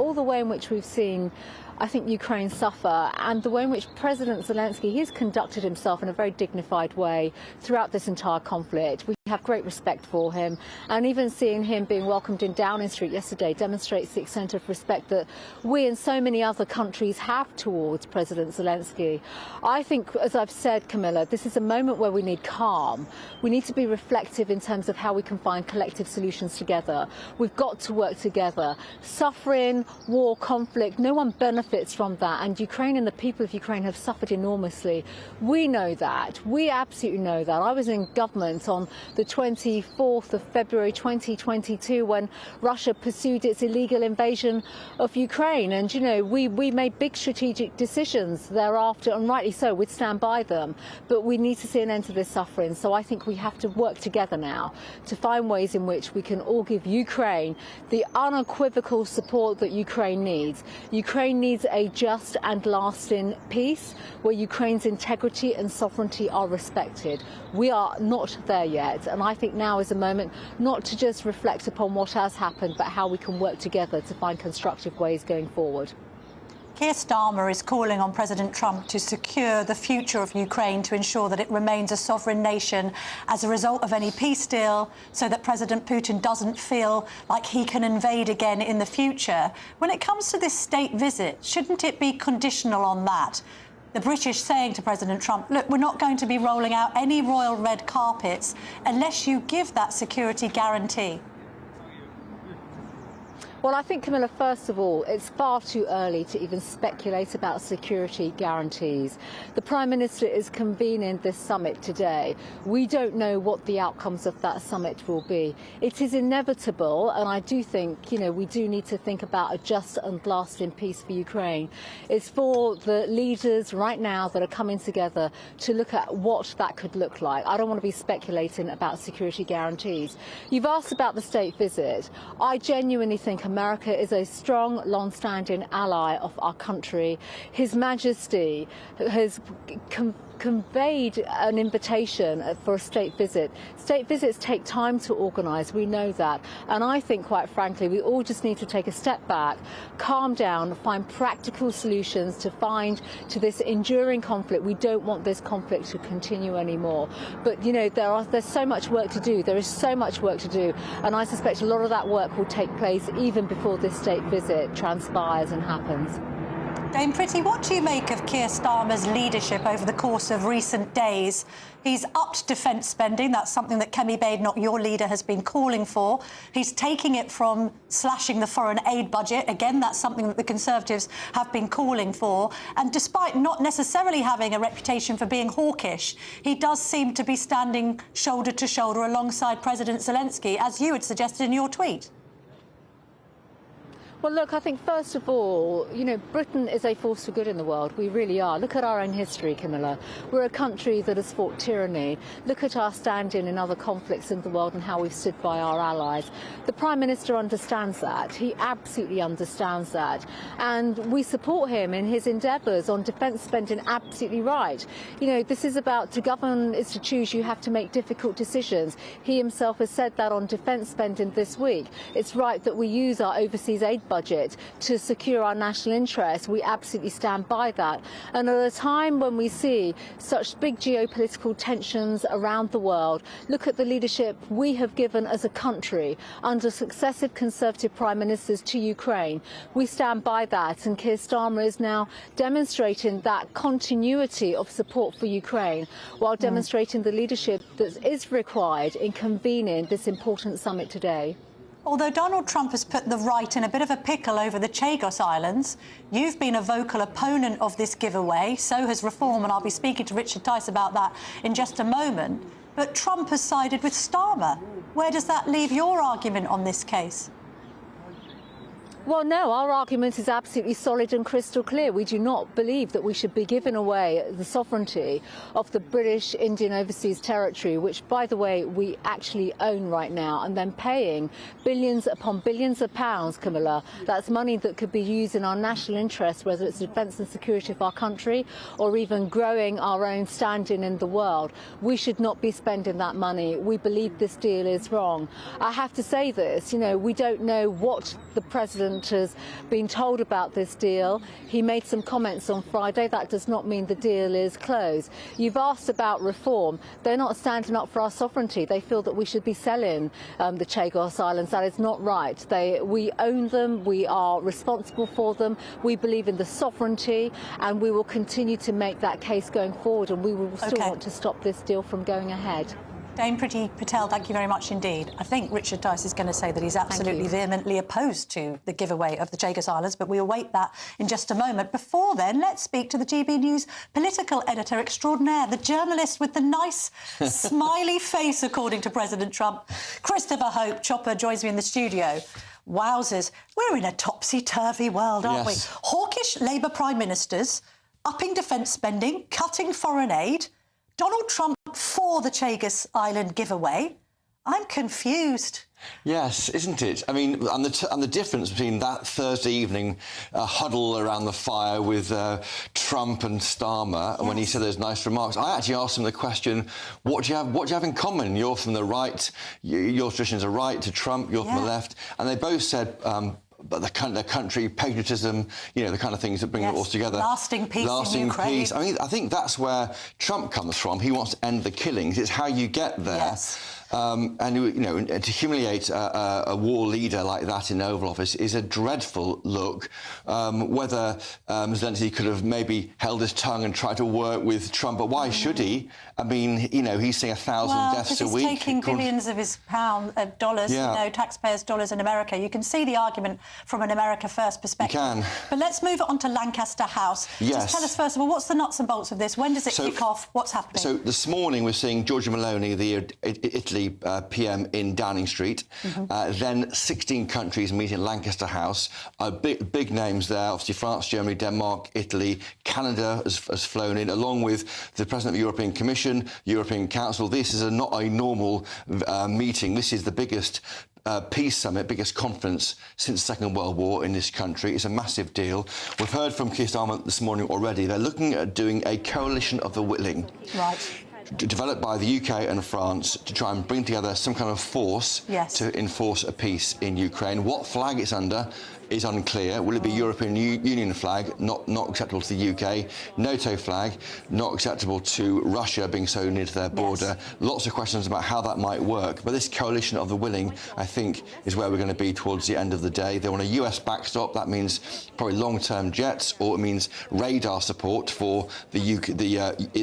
way in which we've seen, I think, Ukraine suffer, and the way in which President Zelensky, he's conducted himself in a very dignified way throughout this entire conflict. We have great respect for him, and even seeing him being welcomed in Downing Street yesterday demonstrates the extent of respect that we and so many other countries have towards President Zelensky. I think, as I've said, Camilla, this is a moment where we need calm. We need to be reflective in terms of how we can find collective solutions together. We've got to work together. Suffering, war, conflict, no one benefits from that, and Ukraine and the people of Ukraine have suffered enormously. We know that. We absolutely know that. I was in government on the 24th of February 2022 when Russia pursued its illegal invasion of Ukraine, and you know, we made big strategic decisions thereafter, and rightly so. We'd stand by them, but we need to see an end to this suffering. So I think we have to work together now to find ways in which we can all give Ukraine the unequivocal support that Ukraine needs. Ukraine needs a just and lasting peace where Ukraine's integrity and sovereignty are respected. We are not there yet, and I think now is a moment not to just reflect upon what has happened, but how we can work together to find constructive ways going forward. Keir Starmer is calling on President Trump to secure the future of Ukraine to ensure that it remains a sovereign nation as a result of any peace deal, so that President Putin doesn't feel like he can invade again in the future. When it comes to this state visit, shouldn't it be conditional on that? The British saying to President Trump, look, we're not going to be rolling out any royal red carpets unless you give that security guarantee. Well, I think, Camilla, first of all, it's far too early to even speculate about security guarantees. The Prime Minister is convening this summit today. We don't know what the outcomes of that summit will be. It is inevitable, and I do think, you know, we do need to think about a just and lasting peace for Ukraine. It's for the leaders right now that are coming together to look at what that could look like. I don't want to be speculating about security guarantees. You've asked about the state visit. I genuinely think America is a strong, long-standing ally of our country. His Majesty has conveyed an invitation for a state visit. State visits take time to organise, we know that. And I think, quite frankly, we all just need to take a step back, calm down, find practical solutions to this enduring conflict. We don't want this conflict to continue anymore. But, you know, there's so much work to do. There is so much work to do. And I suspect a lot of that work will take place even before this state visit transpires and happens. Dame Pretty, what do you make of Keir Starmer's leadership over the course of recent days? He's upped defence spending. That's something that Kemi Badenoch, your leader, has been calling for. He's taking it from slashing the foreign aid budget. Again, that's something that the Conservatives have been calling for. And despite not necessarily having a reputation for being hawkish, he does seem to be standing shoulder to shoulder alongside President Zelensky, as you had suggested in your tweet. Well, look, I think first of all, Britain is a force for good in the world. We really are. Look at our own history, Camilla. We're a country that has fought tyranny. Look at our stand-in in other conflicts in the world and how we've stood by our allies. The Prime Minister understands that. He absolutely understands that. And we support him in his endeavours on defence spending, absolutely right. This is about, to govern is to choose, you have to make difficult decisions. He himself has said that on defence spending this week. It's right that we use our overseas aid budget to secure our national interests. We absolutely stand by that. And at a time when we see such big geopolitical tensions around the world, look at the leadership we have given as a country under successive Conservative Prime Ministers to Ukraine. We stand by that, and Keir Starmer is now demonstrating that continuity of support for Ukraine while demonstrating the leadership that is required in convening this important summit today. Although Donald Trump has put the right in a bit of a pickle over the Chagos Islands, you've been a vocal opponent of this giveaway, so has Reform, and I'll be speaking to Richard Tice about that in just a moment. But Trump has sided with Starmer. Where does that leave your argument on this case? Well, no, our argument is absolutely solid and crystal clear. We do not believe that we should be giving away the sovereignty of the British Indian Overseas Territory, which, by the way, we actually own right now, and then paying billions upon billions of pounds, Camilla. That's money that could be used in our national interest, whether it's defence and security of our country or even growing our own standing in the world. We should not be spending that money. We believe this deal is wrong. I have to say this, we don't know what the President has been told about this deal. He made some comments on Friday. That does not mean the deal is closed. You've asked about Reform. They're not standing up for our sovereignty. They feel that we should be selling the Chagos Islands. That is not right. We own them. We are responsible for them. We believe in the sovereignty, and we will continue to make that case going forward, and we will still want to stop this deal from going ahead. Dame Priti Patel, thank you very much indeed. I think Richard Tice is going to say that he's absolutely vehemently opposed to the giveaway of the Chagos Islands, but we await that in just a moment. Before then, let's speak to the GB News political editor extraordinaire, the journalist with the nice, smiley face, according to President Trump. Christopher Hope Chopper joins me in the studio. Wowzers, we're in a topsy-turvy world, aren't we? Hawkish Labour Prime Ministers, upping defence spending, cutting foreign aid, Donald Trump for the Chagos Island giveaway. I'm confused. Yes, isn't it? I mean, and the difference between that Thursday evening huddle around the fire with Trump and Starmer, and when he said those nice remarks, I actually asked him the question, what do you have in common? You're from the right, your traditions are right to Trump, you're from the left, and they both said but the country, patriotism, the kind of things that bring it all together. Lasting peace in Ukraine. Peace. I mean, I think that's where Trump comes from. He wants to end the killings. It's how you get there. Yes. And to humiliate a war leader like that in the Oval Office is a dreadful look. Whether Zelensky could have maybe held his tongue and tried to work with Trump, but why should he? I mean, he's seeing 1,000 deaths a week. He's taking billions of his dollars, taxpayers' dollars in America. You can see the argument from an America First perspective. You can. But let's move on to Lancaster House. Yes. Just tell us, first of all, what's the nuts and bolts of this? When does it kick off? What's happening? So this morning we're seeing Giorgia Meloni, the Italy PM in Downing Street. Then 16 countries meet in Lancaster House. Big names there, obviously France, Germany, Denmark, Italy. Canada has flown in, along with the President of the European Commission, European Council. This is not a normal meeting. This is the biggest peace summit, biggest conference since the Second World War in this country. It's a massive deal. We've heard from Keir Starmer this morning already. They're looking at doing a coalition of the willing. Right. Developed by the UK and France to try and bring together some kind of force to enforce a peace in Ukraine. What flag it's under is unclear. Will it be European Union flag, not acceptable to the UK? NATO flag, not acceptable to Russia, being so near to their border. Lots of questions about how that might work. But this coalition of the willing, I think, is where we're going to be towards the end of the day. They want a US backstop. That means probably long-term jets, or it means radar support for the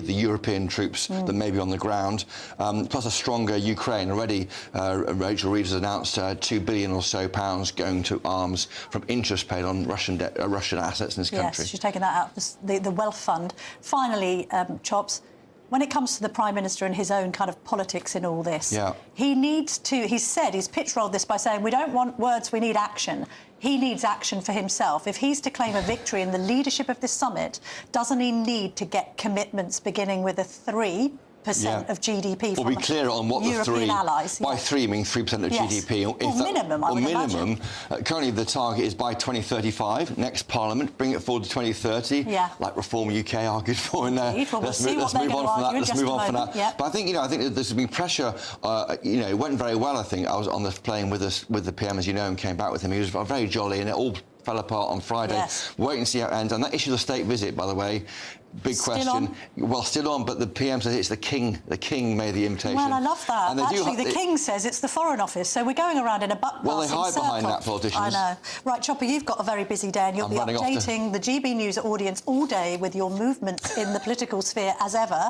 European troops that may be on the ground, plus a stronger Ukraine. Already, Rachel Reeves has announced £2 billion or so going to arms from interest paid on Russian assets in this country. Yes, she's taken that out of the wealth fund. Finally, Chops, when it comes to the Prime Minister and his own kind of politics in all this, he needs to, he's pitch-rolled this by saying, we don't want words, we need action. He needs action for himself. If he's to claim a victory in the leadership of this summit, doesn't he need to get commitments beginning with a 3% of GDP from be clear on what European the 3 allies? By 3, I mean 3% of GDP. Minimum, I would imagine. Currently, the target is by 2035. Next Parliament, bring it forward to 2030. Like Reform UK argued for in there. Let's move on from that. But I think I think there's been pressure. It went very well. I think I was on the plane with the PM, as you know, and came back with him. He was very jolly, and it all fell apart on Friday. Wait and see how it ends. And that issue of the state visit, by the way, big question. Well, still on, but the PM says it's the King. The King made the invitation. Well, I love that. And actually, the King says it's the Foreign Office, so we're going around in a buck-passing Well, they hide behind that, politicians. I know. Right, Chopper, you've got a very busy day, and you'll be updating the GB News audience all day with your movements in the political sphere, as ever.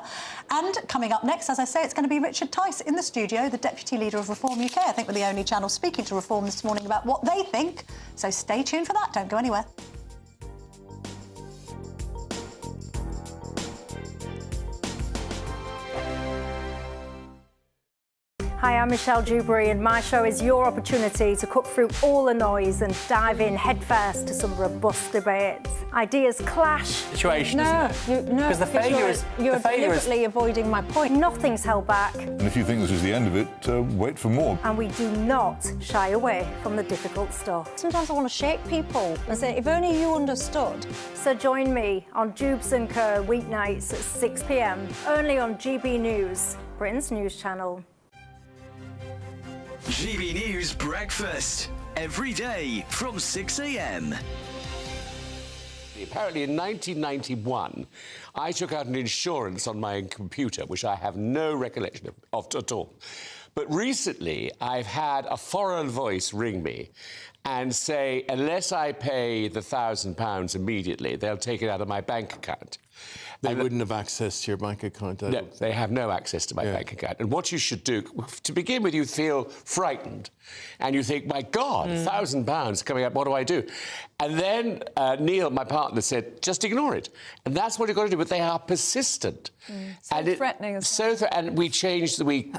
And coming up next, as I say, it's going to be Richard Tice in the studio, the Deputy Leader of Reform UK. I think we're the only channel speaking to Reform this morning about what they think. So stay tuned for that. Don't go anywhere. Hi, I'm Michelle Dewberry, and my show is your opportunity to cut through all the noise and dive in headfirst to some robust debates. Ideas clash. Situation, Because you're deliberately avoiding my point. Nothing's held back. And if you think this is the end of it, wait for more. And we do not shy away from the difficult stuff. Sometimes I want to shake people and say, if only you understood. So join me on Dubes & Co. weeknights at 6 p.m, only on GB News, Britain's news channel. GB News Breakfast, every day from 6 a.m. Apparently in 1991, I took out an insurance on my computer, which I have no recollection of at all. But recently, I've had a foreign voice ring me and say, unless I pay the £1,000 immediately, they'll take it out of my bank account. They wouldn't have access to your bank account. No, they have no access to my bank account. And what you should do, to begin with, you feel frightened. And you think, my God, £1,000 coming up, what do I do? And then Neil, my partner, said, just ignore it. And that's what you've got to do. But they are persistent. Threatening as well. And we changed we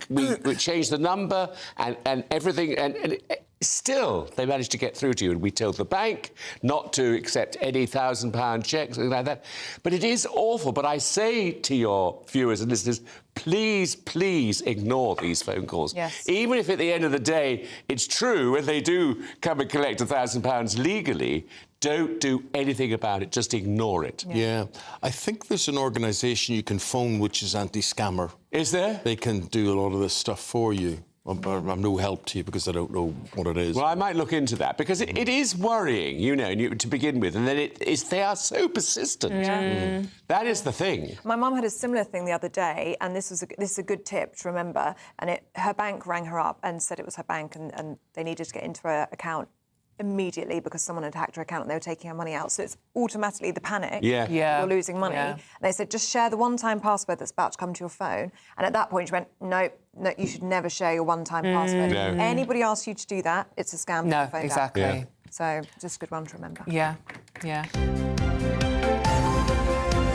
changed the number and everything. And still, they managed to get through to you. And we told the bank not to accept any £1,000 checks, something like that. But it is awful. But I say to your viewers and listeners, please, please ignore these phone calls. Yes. Even if at the end of the day it's true and they do come and collect £1,000 legally, don't do anything about it. Just ignore it. Yeah. I think there's an organisation you can phone which is anti-scammer. Is there? They can do a lot of this stuff for you. I'm no help to you because I don't know what it is. Well, I might look into that because it is worrying, to begin with, and then they are so persistent. That is the thing. My mum had a similar thing the other day, and this is a good tip to remember. And her bank rang her up and said it was her bank, and they needed to get into her account immediately because someone had hacked her account and they were taking her money out. So it's automatically the panic. You're losing money. And they said, just share the one-time password that's about to come to your phone. And at that point, she went, no, you should never share your one-time password. No. Anybody asks you to do that, it's a scam. No, exactly. Out. So just a good one to remember. Yeah.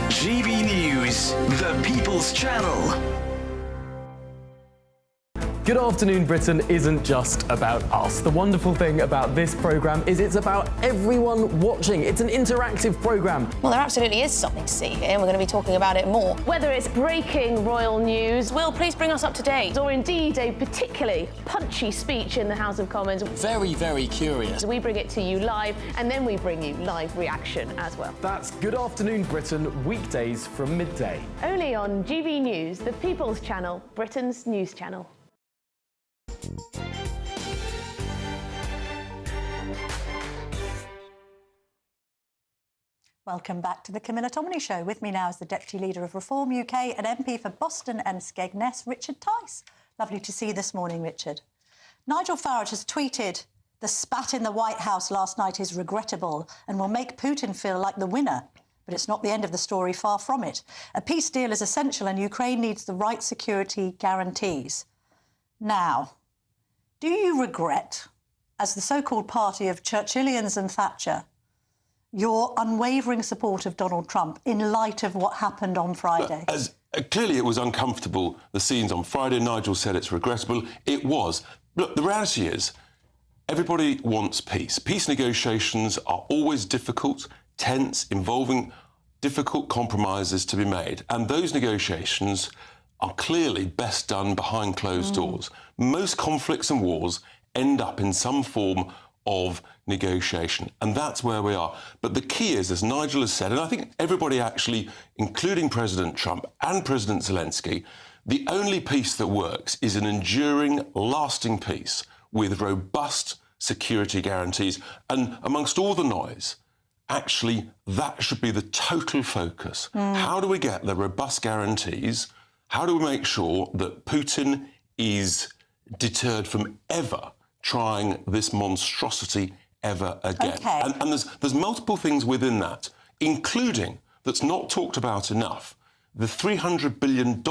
GB News, the People's Channel. Good Afternoon Britain isn't just about us. The wonderful thing about this programme is it's about everyone watching. It's an interactive programme. Well, there absolutely is something to see here, and we're going to be talking about it more. Whether it's breaking royal news, Will, please bring us up to date, or indeed a particularly punchy speech in the House of Commons. Very, very curious. We bring it to you live, and then we bring you live reaction as well. That's Good Afternoon Britain, weekdays from midday. Only on GB News, the People's Channel, Britain's news channel. Welcome back to the Camilla Tominey Show. With me now is the Deputy Leader of Reform UK and MP for Boston and Skegness, Richard Tice. Lovely to see you this morning, Richard. Nigel Farage has tweeted, "The spat in the White House last night is regrettable and will make Putin feel like the winner. But it's not the end of the story, far from it. A peace deal is essential and Ukraine needs the right security guarantees." Now, do you regret, as the so-called party of Churchillians and Thatcher, your unwavering support of Donald Trump in light of what happened on Friday? Clearly, it was uncomfortable, the scenes on Friday. Nigel said it's regrettable. It was. Look, the reality is, everybody wants peace. Peace negotiations are always difficult, tense, involving difficult compromises to be made. And those negotiations are clearly best done behind closed doors. Most conflicts and wars end up in some form of negotiation, and that's where we are. But the key is, as Nigel has said, and I think everybody actually, including President Trump and President Zelensky, the only peace that works is an enduring, lasting peace with robust security guarantees. And amongst all the noise, actually, that should be the total focus. How do we get the robust guarantees? How do we make sure that Putin is deterred from ever trying this monstrosity ever again? Okay. And there's multiple things within that, including, that's not talked about enough, the $300 billion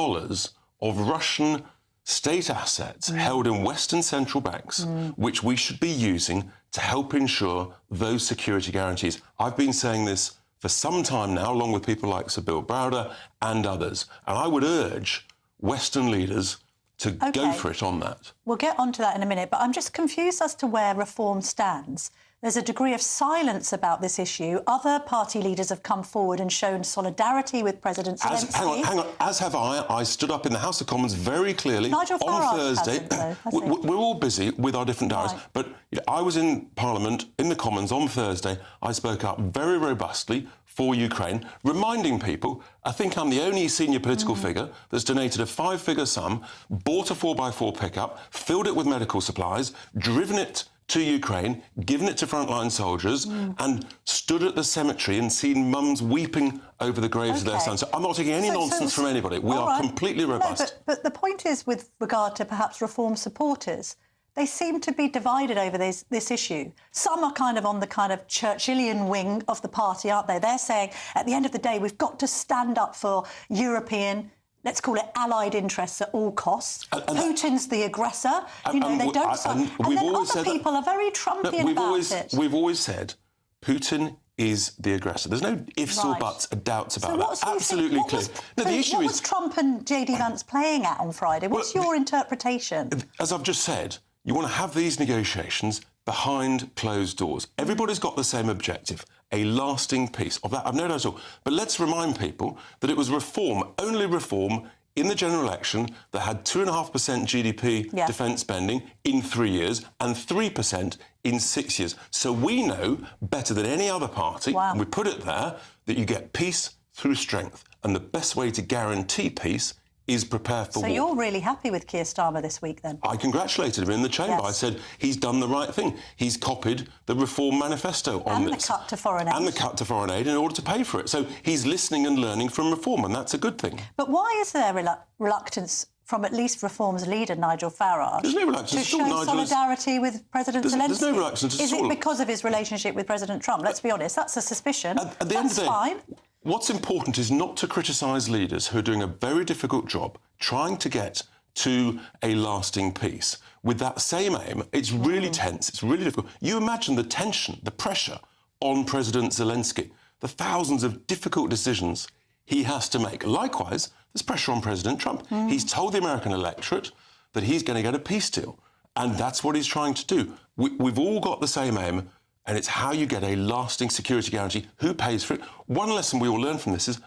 of Russian state assets held in Western central banks, which we should be using to help ensure those security guarantees. I've been saying this for some time now, along with people like Sir Bill Browder and others, and I would urge Western leaders to go for it on that. We'll get onto that in a minute, but I'm just confused as to where Reform stands. There's a degree of silence about this issue. Other party leaders have come forward and shown solidarity with President Zelensky. Hang on, as have I. I stood up in the House of Commons very clearly Nigel Farage on Thursday. We're all busy with our different diaries, but I was in Parliament, in the Commons on Thursday. I spoke up very robustly for Ukraine, reminding people, I think I'm the only senior political figure that's donated a 5-figure sum, bought a 4x4 pickup, filled it with medical supplies, driven it to Ukraine, given it to frontline soldiers, and stood at the cemetery and seen mums weeping over the graves of their sons. So I'm not taking any nonsense from anybody. We are completely robust. No, but the point is, with regard to perhaps Reform supporters, they seem to be divided over this issue. Some are kind of on the kind of Churchillian wing of the party, aren't they? They're saying, at the end of the day, we've got to stand up for European, let's call it allied interests at all costs. Putin's the aggressor. They don't... And then other people are very Trumpian about it. We've always said Putin is the aggressor. There's no ifs or buts or doubts about that. Absolutely clear. What was Trump and J.D. Vance playing at on Friday? What's your interpretation? As I've just said, you want to have these negotiations behind closed doors. Everybody's got the same objective, a lasting peace. Of that, I've no doubt at all. But let's remind people that it was Reform, only Reform, in the general election that had 2.5% GDP defence spending in 3 years and 3% in 6 years. So we know better than any other party, and we put it there, that you get peace through strength. And the best way to guarantee peace is prepare for war. So you're really happy with Keir Starmer this week, then? I congratulated him in the chamber. I said he's done the right thing. He's copied the Reform manifesto on this. And the cut to foreign aid. And the cut to foreign aid in order to pay for it. So he's listening and learning from Reform, and that's a good thing. But why is there reluctance from at least Reform's leader, Nigel Farage, there's no reluctance to show solidarity with President Zelensky? There's no reluctance at all. Is it because of his relationship with President Trump? Let's be honest, that's a suspicion. At the end of the day, fine. What's important is not to criticise leaders who are doing a very difficult job trying to get to a lasting peace. With that same aim, it's really tense, it's really difficult. You imagine the tension, the pressure on President Zelensky, the thousands of difficult decisions he has to make. Likewise, there's pressure on President Trump. He's told the American electorate that he's going to get a peace deal, and that's what he's trying to do. We've all got the same aim, and it's how you get a lasting security guarantee. Who pays for it? One lesson we all learn from this is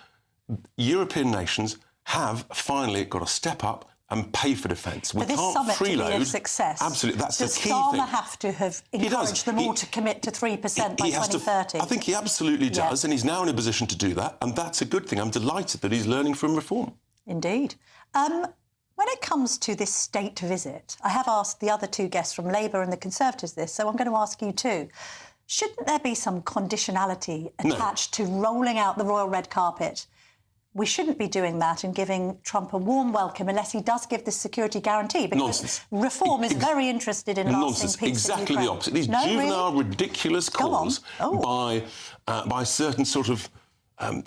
European nations have finally got to step up and pay for defence. For this summit to be a success, absolutely, that's the key thing. Does Starmer have to have encouraged them all to commit to 3% by 2030? I think he absolutely does, and he's now in a position to do that, and that's a good thing. I'm delighted that he's learning from Reform. Indeed. When it comes to this state visit, I have asked the other two guests from Labour and the Conservatives this, so I'm going to ask you too. Shouldn't there be some conditionality attached to rolling out the royal red carpet? We shouldn't be doing that and giving Trump a warm welcome unless he does give this security guarantee, because Reform is very interested in lasting peace. Exactly the opposite. These juvenile, ridiculous calls by certain sort of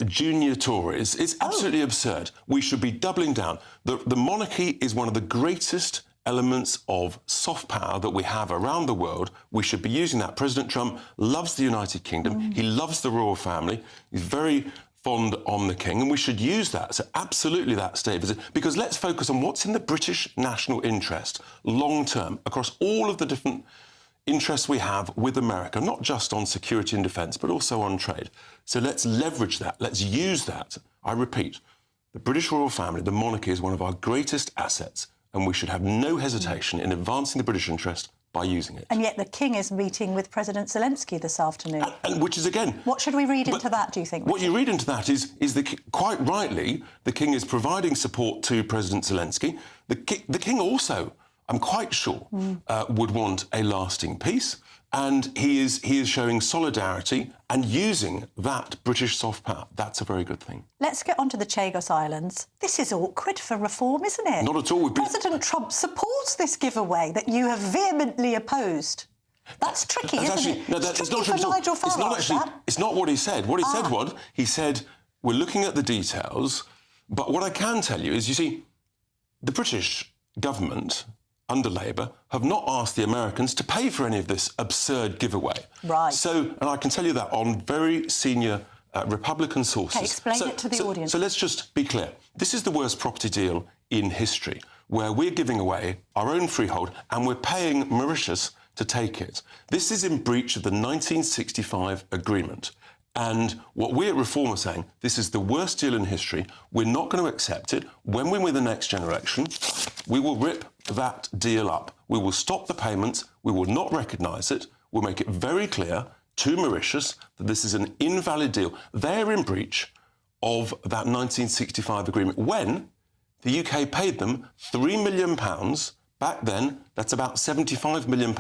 junior Tories, it's absolutely absurd. We should be doubling down. The monarchy is one of the greatest elements of soft power that we have around the world. We should be using that. President Trump loves the United Kingdom. He loves the royal family. He's very bond on the King, and we should use that. So absolutely that state visit, because let's focus on what's in the British national interest long term across all of the different interests we have with America, not just on security and defence, but also on trade. So let's leverage that. Let's use that. I repeat, the British royal family, the monarchy, is one of our greatest assets, and we should have no hesitation in advancing the British interest by using it. And yet the King is meeting with President Zelensky this afternoon. And which is, again... What should we read into that, do you think? What you read into that is quite rightly, the King is providing support to President Zelensky. The King also, I'm quite sure, would want a lasting peace. And he is showing solidarity and using that British soft power. That's a very good thing. Let's get on to the Chagos Islands. This is awkward for reform, isn't it? Not at all. President Trump supports this giveaway that you have vehemently opposed. That's tricky, isn't it? No, it's not tricky at all. It's not what he said. What he said was, he said, we're looking at the details, but what I can tell you is, you see, the British government under Labour have not asked the Americans to pay for any of this absurd giveaway. Right. So, and I can tell you that on very senior Republican sources. Okay, explain it to the audience. So let's just be clear. This is the worst property deal in history, where we're giving away our own freehold and we're paying Mauritius to take it. This is in breach of the 1965 agreement. And what we at Reform are saying, this is the worst deal in history. We're not going to accept it. When we're with the next generation, we will rip that deal up. We will stop the payments. We will not recognise it. We'll make it very clear to Mauritius that this is an invalid deal. They're in breach of that 1965 agreement when the UK paid them £3 million. Back then, that's about £75 million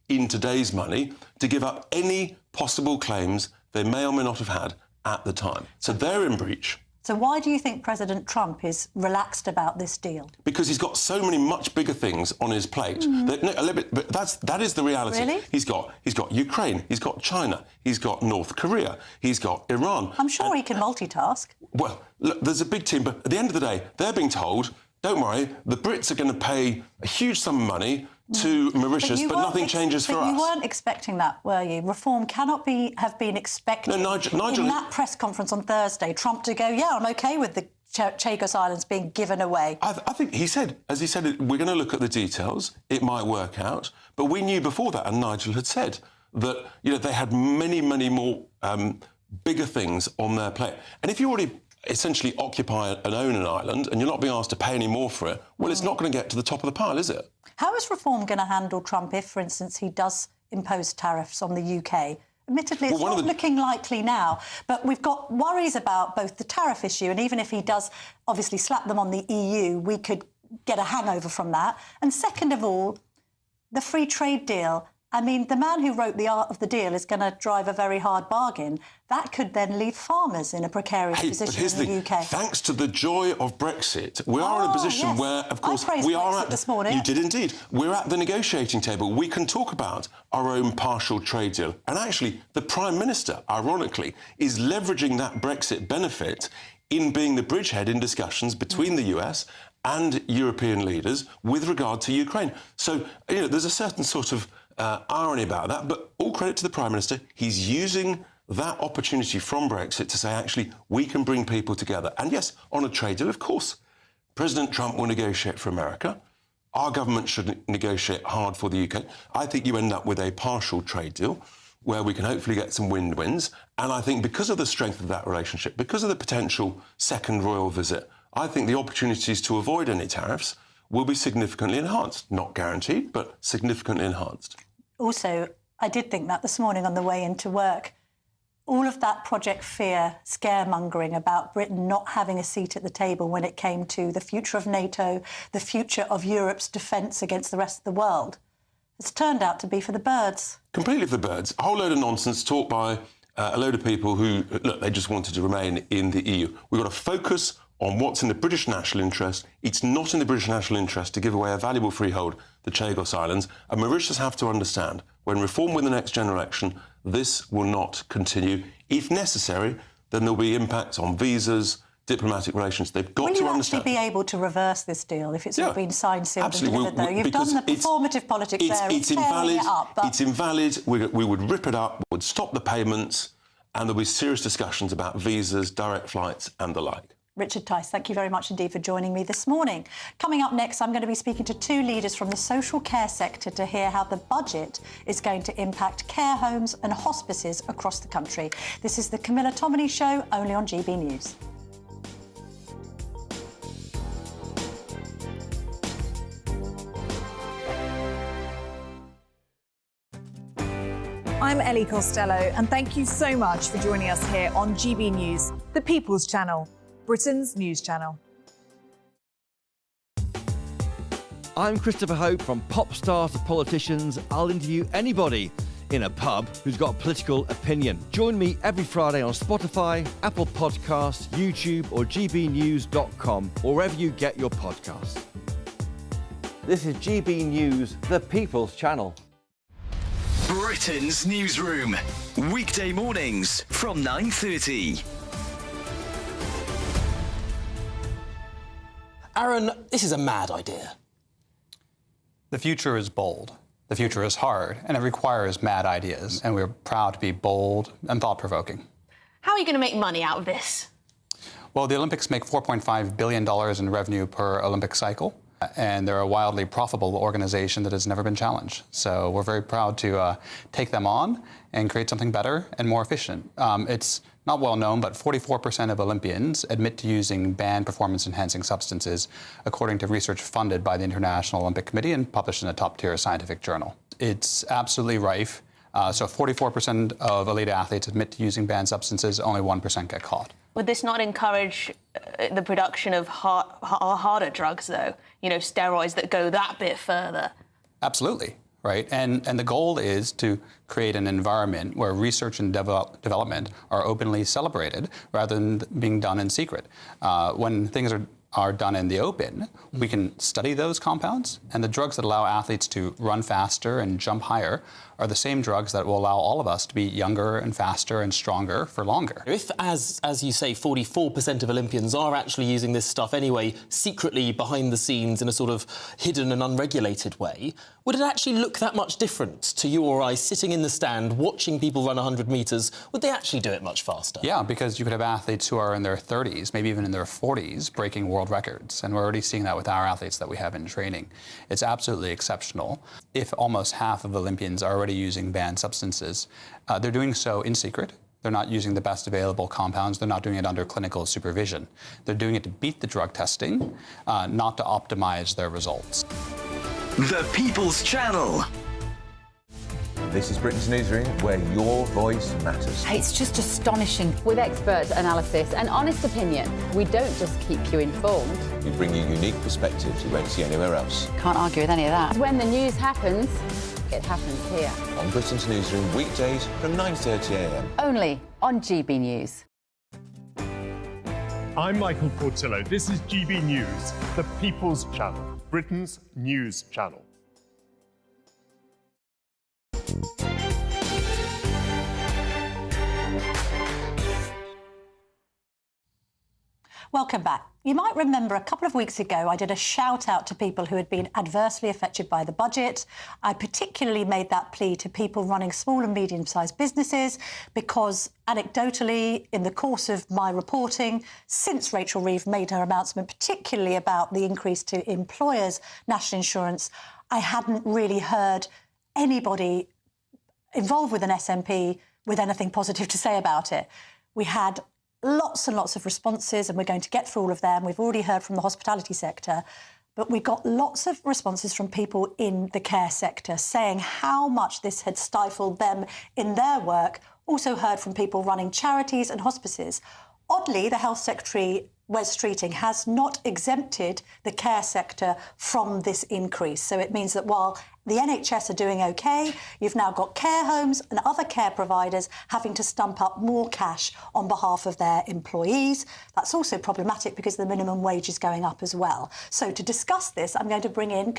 in today's money, to give up any possible claims they may or may not have had at the time. So they're in breach. So why do you think President Trump is relaxed about this deal? Because he's got so many much bigger things on his plate. But that is the reality. Really? He's got Ukraine, he's got China, he's got North Korea, he's got Iran. I'm sure he can multitask. Well, look, there's a big team, but at the end of the day, they're being told, don't worry, the Brits are going to pay a huge sum of money to Mauritius, but nothing changes for us. You weren't expecting that, were you? Reform cannot have been expected. No, Nigel, in that press conference on Thursday, Trump to go, yeah, I'm OK with the Chagos Islands being given away. I think he said, as he said, we're going to look at the details. It might work out. But we knew before that, and Nigel had said, that they had many, many more bigger things on their plate. And if you already essentially occupy and own an island and you're not being asked to pay any more for it, well, it's not going to get to the top of the pile, is it? How is Reform going to handle Trump if, for instance, he does impose tariffs on the UK? Admittedly, it's not looking likely now, but we've got worries about both the tariff issue, and even if he does obviously slap them on the EU, we could get a hangover from that. And second of all, the free trade deal. I mean, the man who wrote the art of the deal is going to drive a very hard bargain. That could then leave farmers in a precarious position in the UK. Thanks to the joy of Brexit, we are in a position where, of course, we are at this morning. You did indeed. We're at the negotiating table. We can talk about our own partial trade deal. And actually, the Prime Minister, ironically, is leveraging that Brexit benefit in being the bridgehead in discussions between the US and European leaders with regard to Ukraine. So, there's a certain sort of irony about that, but all credit to the Prime Minister. He's using that opportunity from Brexit to say, actually, we can bring people together. And yes, on a trade deal, of course, President Trump will negotiate for America. Our government should negotiate hard for the UK. I think you end up with a partial trade deal where we can hopefully get some win-wins. And I think because of the strength of that relationship, because of the potential second royal visit, I think the opportunities to avoid any tariffs will be significantly enhanced. Not guaranteed, but significantly enhanced. Also, I did think that this morning on the way into work, all of that Project Fear scaremongering about Britain not having a seat at the table when it came to the future of NATO, the future of Europe's defence against the rest of the world, has turned out to be for the birds. Completely for the birds. A whole load of nonsense talked by a load of people who, look, they just wanted to remain in the EU. We've got to focus on what's in the British national interest. It's not in the British national interest to give away a valuable freehold, the Chagos Islands. And Mauritius have to understand, when Reform win the next general election, this will not continue. If necessary, then there'll be impacts on visas, diplomatic relations. They've got to understand. Will you actually be able to reverse this deal if it's all been signed, sealed and delivered, though? You've done the performative politics there. It's invalid. It's invalid. We would rip it up, would stop the payments, and there'll be serious discussions about visas, direct flights and the like. Richard Tice, thank you very much indeed for joining me this morning. Coming up next, I'm going to be speaking to two leaders from the social care sector to hear how the budget is going to impact care homes and hospices across the country. This is the Camilla Tominey Show, only on GB News. I'm Ellie Costello, and thank you so much for joining us here on GB News, the People's Channel, Britain's news channel. I'm Christopher Hope. From pop star to politicians, I'll interview anybody in a pub who's got a political opinion. Join me every Friday on Spotify, Apple Podcasts, YouTube or gbnews.com, or wherever you get your podcasts. This is GB News, the People's Channel. Britain's newsroom, weekday mornings from 9:30. Aaron, this is a mad idea. The future is bold. The future is hard, and it requires mad ideas. And we're proud to be bold and thought-provoking. How are you going to make money out of this? Well, the Olympics make $4.5 billion in revenue per Olympic cycle. And they're a wildly profitable organization that has never been challenged. So we're very proud to take them on and create something better and more efficient. It's not well known, but 44% of Olympians admit to using banned performance-enhancing substances, according to research funded by the International Olympic Committee and published in a top-tier scientific journal. It's absolutely rife. So 44% of elite athletes admit to using banned substances, only 1% get caught. Would this not encourage the production of harder drugs, though? You know, steroids that go that bit further? Absolutely, right? And the goal is to create an environment where research and development are openly celebrated rather than being done in secret. When things are done in the open, we can study those compounds, and the drugs that allow athletes to run faster and jump higher are the same drugs that will allow all of us to be younger and faster and stronger for longer. If, as you say, 44% of Olympians are actually using this stuff anyway, secretly behind the scenes in a sort of hidden and unregulated way, would it actually look that much different to you or I sitting in the stand watching people run 100 metres? Would they actually do it much faster? Yeah, because you could have athletes who are in their 30s, maybe even in their 40s, breaking world records. And we're already seeing that with our athletes that we have in training. It's absolutely exceptional. If almost half of Olympians are already using banned substances, they're doing so in secret. They're not using the best available compounds. They're not doing it under clinical supervision. They're doing it to beat the drug testing, not to optimize their results. The People's Channel. This is Britain's Newsroom, where your voice matters. It's just astonishing. With expert analysis and honest opinion, we don't just keep you informed. We bring you unique perspectives you won't see anywhere else. Can't argue with any of that. When the news happens, it happens here. On Britain's Newsroom, weekdays from 9:30 a.m. Only on GB News. I'm Michael Portillo. This is GB News, the People's Channel, Britain's news channel. Welcome back. You might remember a couple of weeks ago I did a shout out to people who had been adversely affected by the budget. I particularly made that plea to people running small and medium-sized businesses because anecdotally, in the course of my reporting, since Rachel Reeves made her announcement, particularly about the increase to employers' national insurance, I hadn't really heard anybody involved with an SNP with anything positive to say about it. We had lots and lots of responses, and we're going to get through all of them. We've already heard from the hospitality sector, but we got lots of responses from people in the care sector saying how much this had stifled them in their work. Also heard from people running charities and hospices. Oddly, the Health Secretary, Wes Streeting, has not exempted the care sector from this increase. So it means that while the NHS are doing OK, you've now got care homes and other care providers having to stump up more cash on behalf of their employees. That's also problematic because the minimum wage is going up as well. So to discuss this, I'm going to bring in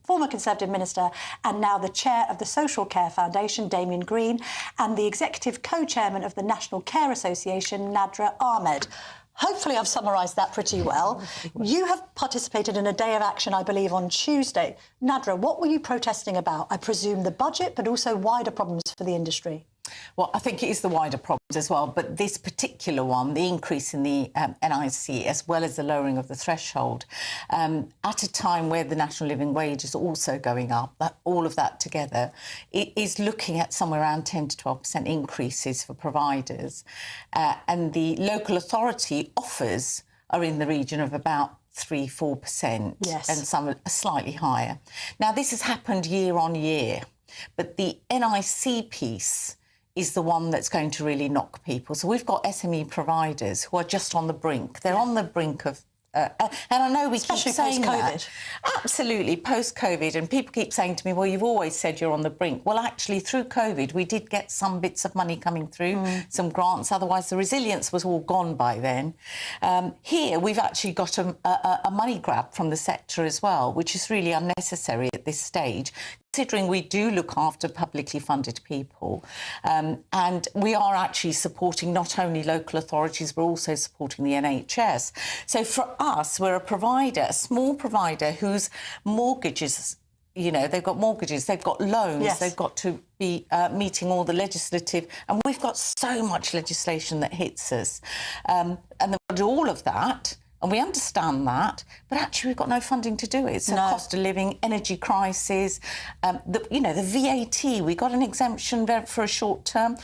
former Conservative Minister and now the Chair of the Social Care Foundation, Damien Green, and the Executive Co-Chairman of the National Care Association, Nadra Ahmed. Hopefully I've summarised that pretty well. You have participated in a day of action, I believe, on Tuesday. Nadra, what were you protesting about? I presume the budget, but also wider problems for the industry. Well, I think it is the wider problems as well, but this particular one, the increase in the NIC as well as the lowering of the threshold, at a time where the national living wage is also going up, all of that together, it is looking at somewhere around 10 to 12% increases for providers. And the local authority offers are in the region of about 3-4%, yes, and some are slightly higher. Now, this has happened year on year, but the NIC piece is the one that's going to really knock people. So we've got SME providers who are just on the brink. They're on the brink of... and I know we keep saying that. Absolutely, post-COVID. And people keep saying to me, well, you've always said you're on the brink. Well, actually, through COVID, we did get some bits of money coming through, some grants. Otherwise, the resilience was all gone by then. Here, we've actually got a money grab from the sector as well, which is really unnecessary at this stage, considering we do look after publicly funded people. And we are actually supporting not only local authorities, we're also supporting the NHS. So for us, we're a provider, a small provider whose mortgages, you know, they've got mortgages, they've got loans, yes, they've got to be meeting all the legislative... And we've got so much legislation that hits us. And all of that... And we understand that, but actually we've got no funding to do it. So cost of living, energy crisis, the VAT, we got an exemption for a short term.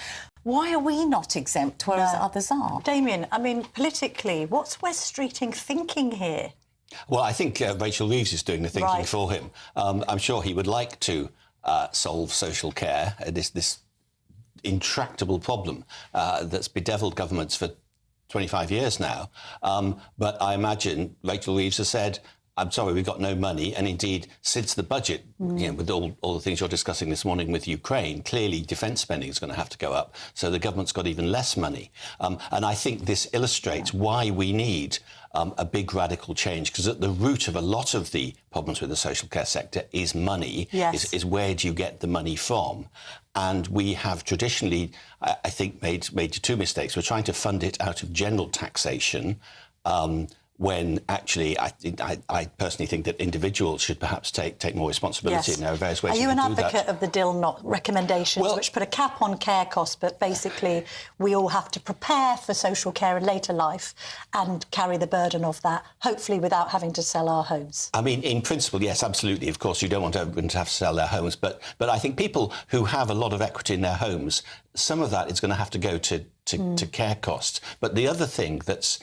Why are we not exempt, whereas others are? Damien, I mean, politically, what's Wes Streeting thinking here? Well, I think Rachel Reeves is doing the thinking for him. I'm sure he would like to solve social care, this intractable problem that's bedeviled governments for 25 years now. But I imagine Rachel Reeves has said, I'm sorry, we've got no money. And indeed, since the budget, you know, with all the things you're discussing this morning with Ukraine, clearly defence spending is going to have to go up. So the government's got even less money. And I think this illustrates why we need a big radical change, because at the root of a lot of the problems with the social care sector is money, is where do you get the money from? And we have traditionally, I think, made two mistakes. We're trying to fund it out of general taxation, when actually I personally think that individuals should perhaps take more responsibility. And there are various ways Are you an do that. advocate of the Dill-Knott recommendations, which put a cap on care costs, but basically we all have to prepare for social care in later life and carry the burden of that, hopefully without having to sell our homes? I mean, in principle, yes, absolutely. Of course, you don't want everyone to have to sell their homes, but I think people who have a lot of equity in their homes, some of that is going to have to go to care costs. But the other thing that's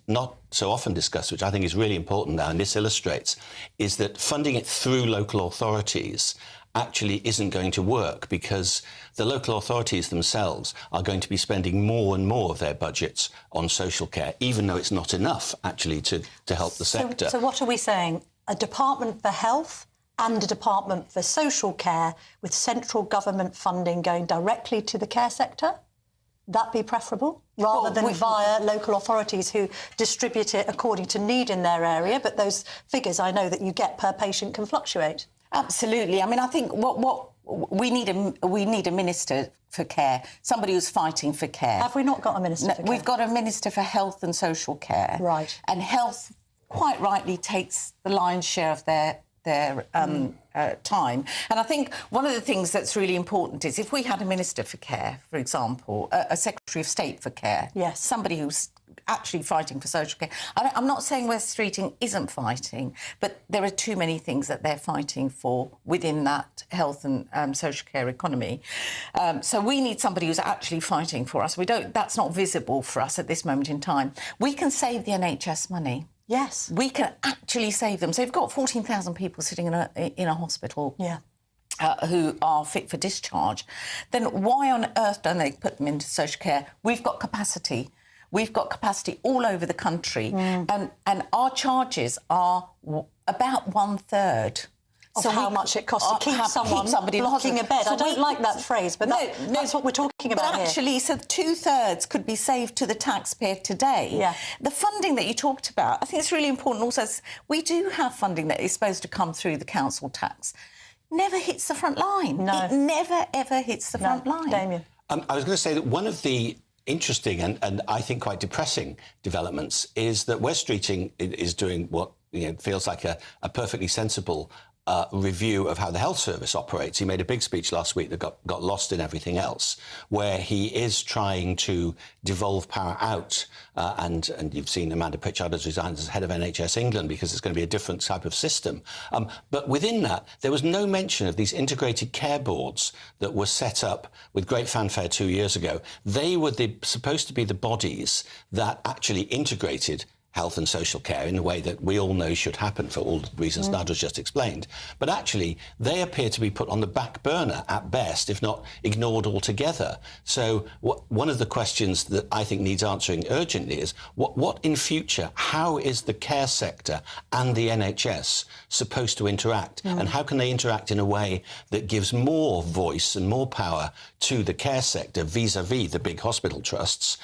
not so often discussed, which I think is really important now, and this illustrates, is that funding it through local authorities actually isn't going to work, because the local authorities themselves are going to be spending more and more of their budgets on social care, even though it's not enough, actually, to help the sector. So what are we saying? A department for health and a department for social care with central government funding going directly to the care sector? That be preferable, rather than via local authorities who distribute it according to need in their area? But those figures I know that you get per patient can fluctuate. Absolutely. I mean, I think what we need a minister for care, somebody who's fighting for care. Have we not got a minister for care? We've got a minister for health and social care. Right. And health, quite rightly, takes the lion's share of their time. And I think one of the things that's really important is if we had a Minister for Care, for example, a Secretary of State for Care, somebody who's actually fighting for social care. I'm not saying Wes Streeting isn't fighting, but there are too many things that they're fighting for within that health and social care economy. So we need somebody who's actually fighting for us. That's not visible for us at this moment in time. We can save the NHS money. Yes. We can actually save them. So you've got 14,000 people sitting in a hospital who are fit for discharge. Then why on earth don't they put them into social care? We've got capacity. We've got capacity all over the country. And our charges are about 1/3 of how much it costs to keep somebody blocking a bed. I don't like that phrase, but that's what we're talking about but actually, here. So 2/3 could be saved to the taxpayer today. Yeah. The funding that you talked about, I think it's really important also. We do have funding that is supposed to come through the council tax. Never hits the front line. No. It never, ever hits the front line. Damien. I was going to say that one of the interesting and I think quite depressing developments is that Wes Streeting is doing what feels like a perfectly sensible review of how the health service operates. He made a big speech last week that got lost in everything else, where he is trying to devolve power out. And you've seen Amanda Pritchard has resigned as head of NHS England because it's going to be a different type of system. But within that, there was no mention of these integrated care boards that were set up with great fanfare 2 years ago. They were supposed to be the bodies that actually integrated health and social care in the way that we all know should happen for all the reasons Nadra's just explained. But actually, they appear to be put on the back burner at best, if not ignored altogether. So one of the questions that I think needs answering urgently is, what in future, how is the care sector and the NHS supposed to interact? And how can they interact in a way that gives more voice and more power to the care sector vis-à-vis the big hospital trusts?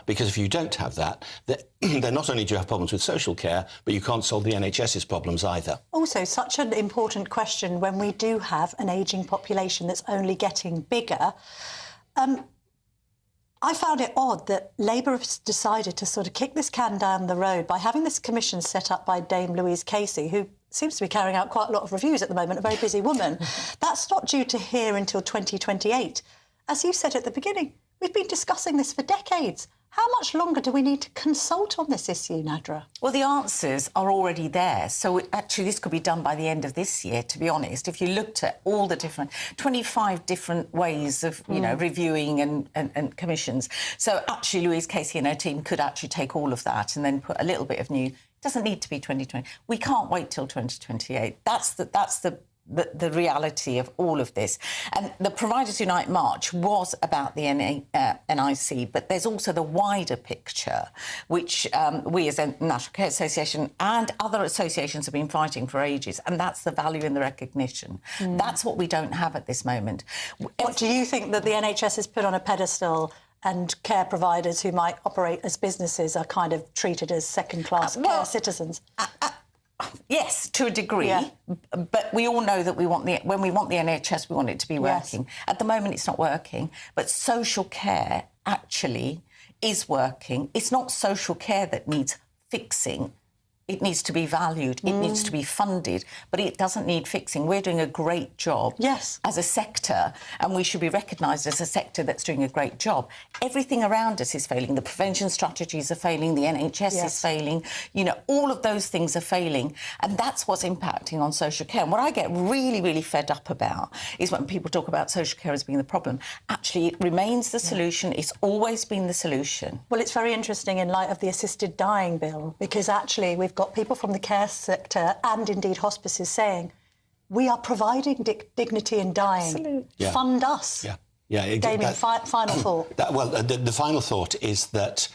Because if you don't have that, then not only do you have problems with social care, but you can't solve the NHS's problems either. Also, such an important question when we do have an ageing population that's only getting bigger. I found it odd that Labour has decided to sort of kick this can down the road by having this commission set up by Dame Louise Casey, who seems to be carrying out quite a lot of reviews at the moment, a very busy woman. That's not due to hear until 2028. As you said at the beginning, we've been discussing this for decades. How much longer do we need to consult on this issue, Nadra? Well, the answers are already there. So actually, this could be done by the end of this year, to be honest. If you looked at all the 25 different ways of, reviewing and commissions. So actually, Louise Casey and her team could actually take all of that and then put a little bit of new. It doesn't need to be 2020. We can't wait till 2028. That's the reality of all of this. And the Providers Unite March was about the NIC, but there's also the wider picture, which we as a National Care Association and other associations have been fighting for ages, and that's the value in the recognition. That's what we don't have at this moment. What do you think, that the NHS is put on a pedestal and care providers who might operate as businesses are kind of treated as second-class care citizens? Yes, to a degree, but we all know that when we want the NHS, we want it to be working. Yes. At the moment, it's not working, but social care actually is working. It's not social care that needs fixing. It needs to be valued, it needs to be funded, but it doesn't need fixing. We're doing a great job as a sector, and we should be recognised as a sector that's doing a great job. Everything around us is failing. The prevention strategies are failing, the NHS is failing, all of those things are failing, and that's what's impacting on social care. And what I get really, really fed up about is when people talk about social care as being the problem. Actually, it remains the solution. It's always been the solution. Well, it's very interesting in light of the assisted dying bill, because actually we've got people from the care sector and indeed hospices saying, we are providing dignity in dying. Fund us. Damien, final thought. The final thought is that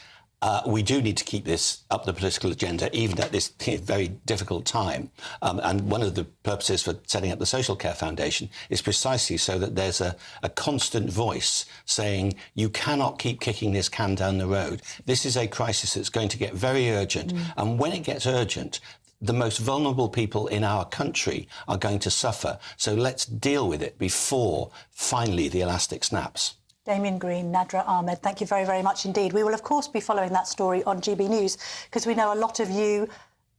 we do need to keep this up the political agenda, even at this very difficult time. And one of the purposes for setting up the Social Care Foundation is precisely so that there's a constant voice saying, you cannot keep kicking this can down the road. This is a crisis that's going to get very urgent. And when it gets urgent, the most vulnerable people in our country are going to suffer. So let's deal with it before, finally, the elastic snaps. Damien Green, Nadra Ahmed, thank you very, very much indeed. We will, of course, be following that story on GB News, because we know a lot of you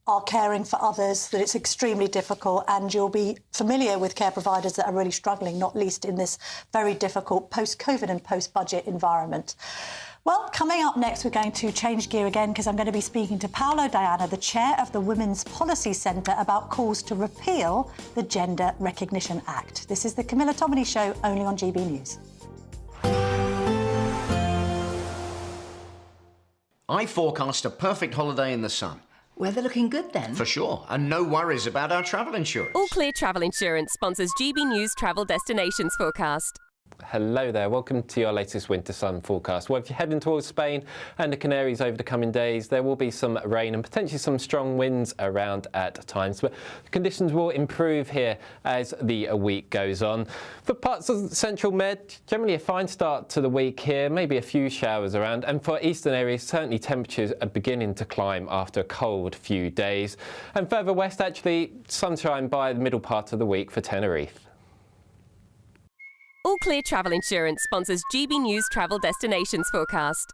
are caring for others, that it's extremely difficult, and you'll be familiar with care providers that are really struggling, not least in this very difficult post-COVID and post-budget environment. Well, coming up next, we're going to change gear again, because I'm going to be speaking to Paolo Diana, the chair of the Women's Policy Centre, about calls to repeal the Gender Recognition Act. This is the Camilla Tominey Show, only on GB News. I forecast a perfect holiday in the sun. Weather looking good then? For sure, and no worries about our travel insurance. All Clear Travel Insurance sponsors GB News Travel Destinations Forecast. Hello there, welcome to your latest winter sun forecast. Well, if you're heading towards Spain and the Canaries over the coming days, there will be some rain and potentially some strong winds around at times, but conditions will improve here as the week goes on. For parts of Central Med, generally a fine start to the week here, maybe a few showers around, and for eastern areas, certainly temperatures are beginning to climb after a cold few days. And further west, actually, sunshine by the middle part of the week for Tenerife. All Clear Travel Insurance sponsors GB News Travel Destinations Forecast.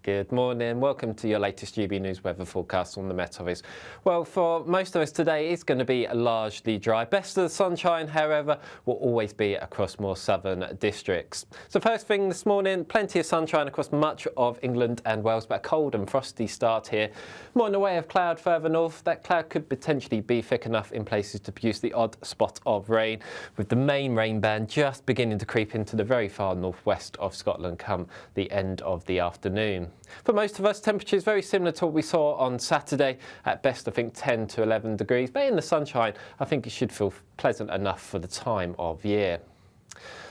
Good morning. Welcome to your latest GB News weather forecast on the Met Office. Well, for most of us today, it's going to be largely dry. Best of the sunshine, however, will always be across more southern districts. So first thing this morning, plenty of sunshine across much of England and Wales, but a cold and frosty start here. More in the way of cloud further north. That cloud could potentially be thick enough in places to produce the odd spot of rain, with the main rain band just beginning to creep into the very far northwest of Scotland come the end of the afternoon. For most of us, temperatures very similar to what we saw on Saturday. At best, I think 10 to 11 degrees. But in the sunshine, I think it should feel pleasant enough for the time of year.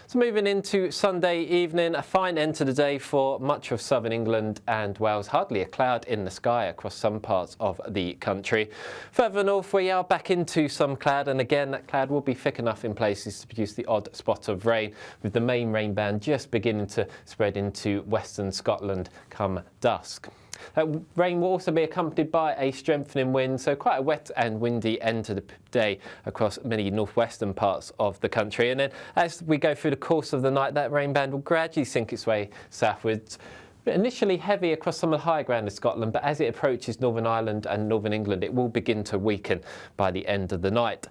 So moving into Sunday evening, a fine end to the day for much of southern England and Wales. Hardly a cloud in the sky across some parts of the country. Further north, we are back into some cloud, and again, that cloud will be thick enough in places to produce the odd spot of rain, with the main rain band just beginning to spread into western Scotland come dusk. That rain will also be accompanied by a strengthening wind, so quite a wet and windy end to the day across many northwestern parts of the country. And then as we go through the course of the night, that rain band will gradually sink its way southwards. Initially heavy across some of the higher ground of Scotland, but as it approaches Northern Ireland and Northern England, it will begin to weaken by the end of the night.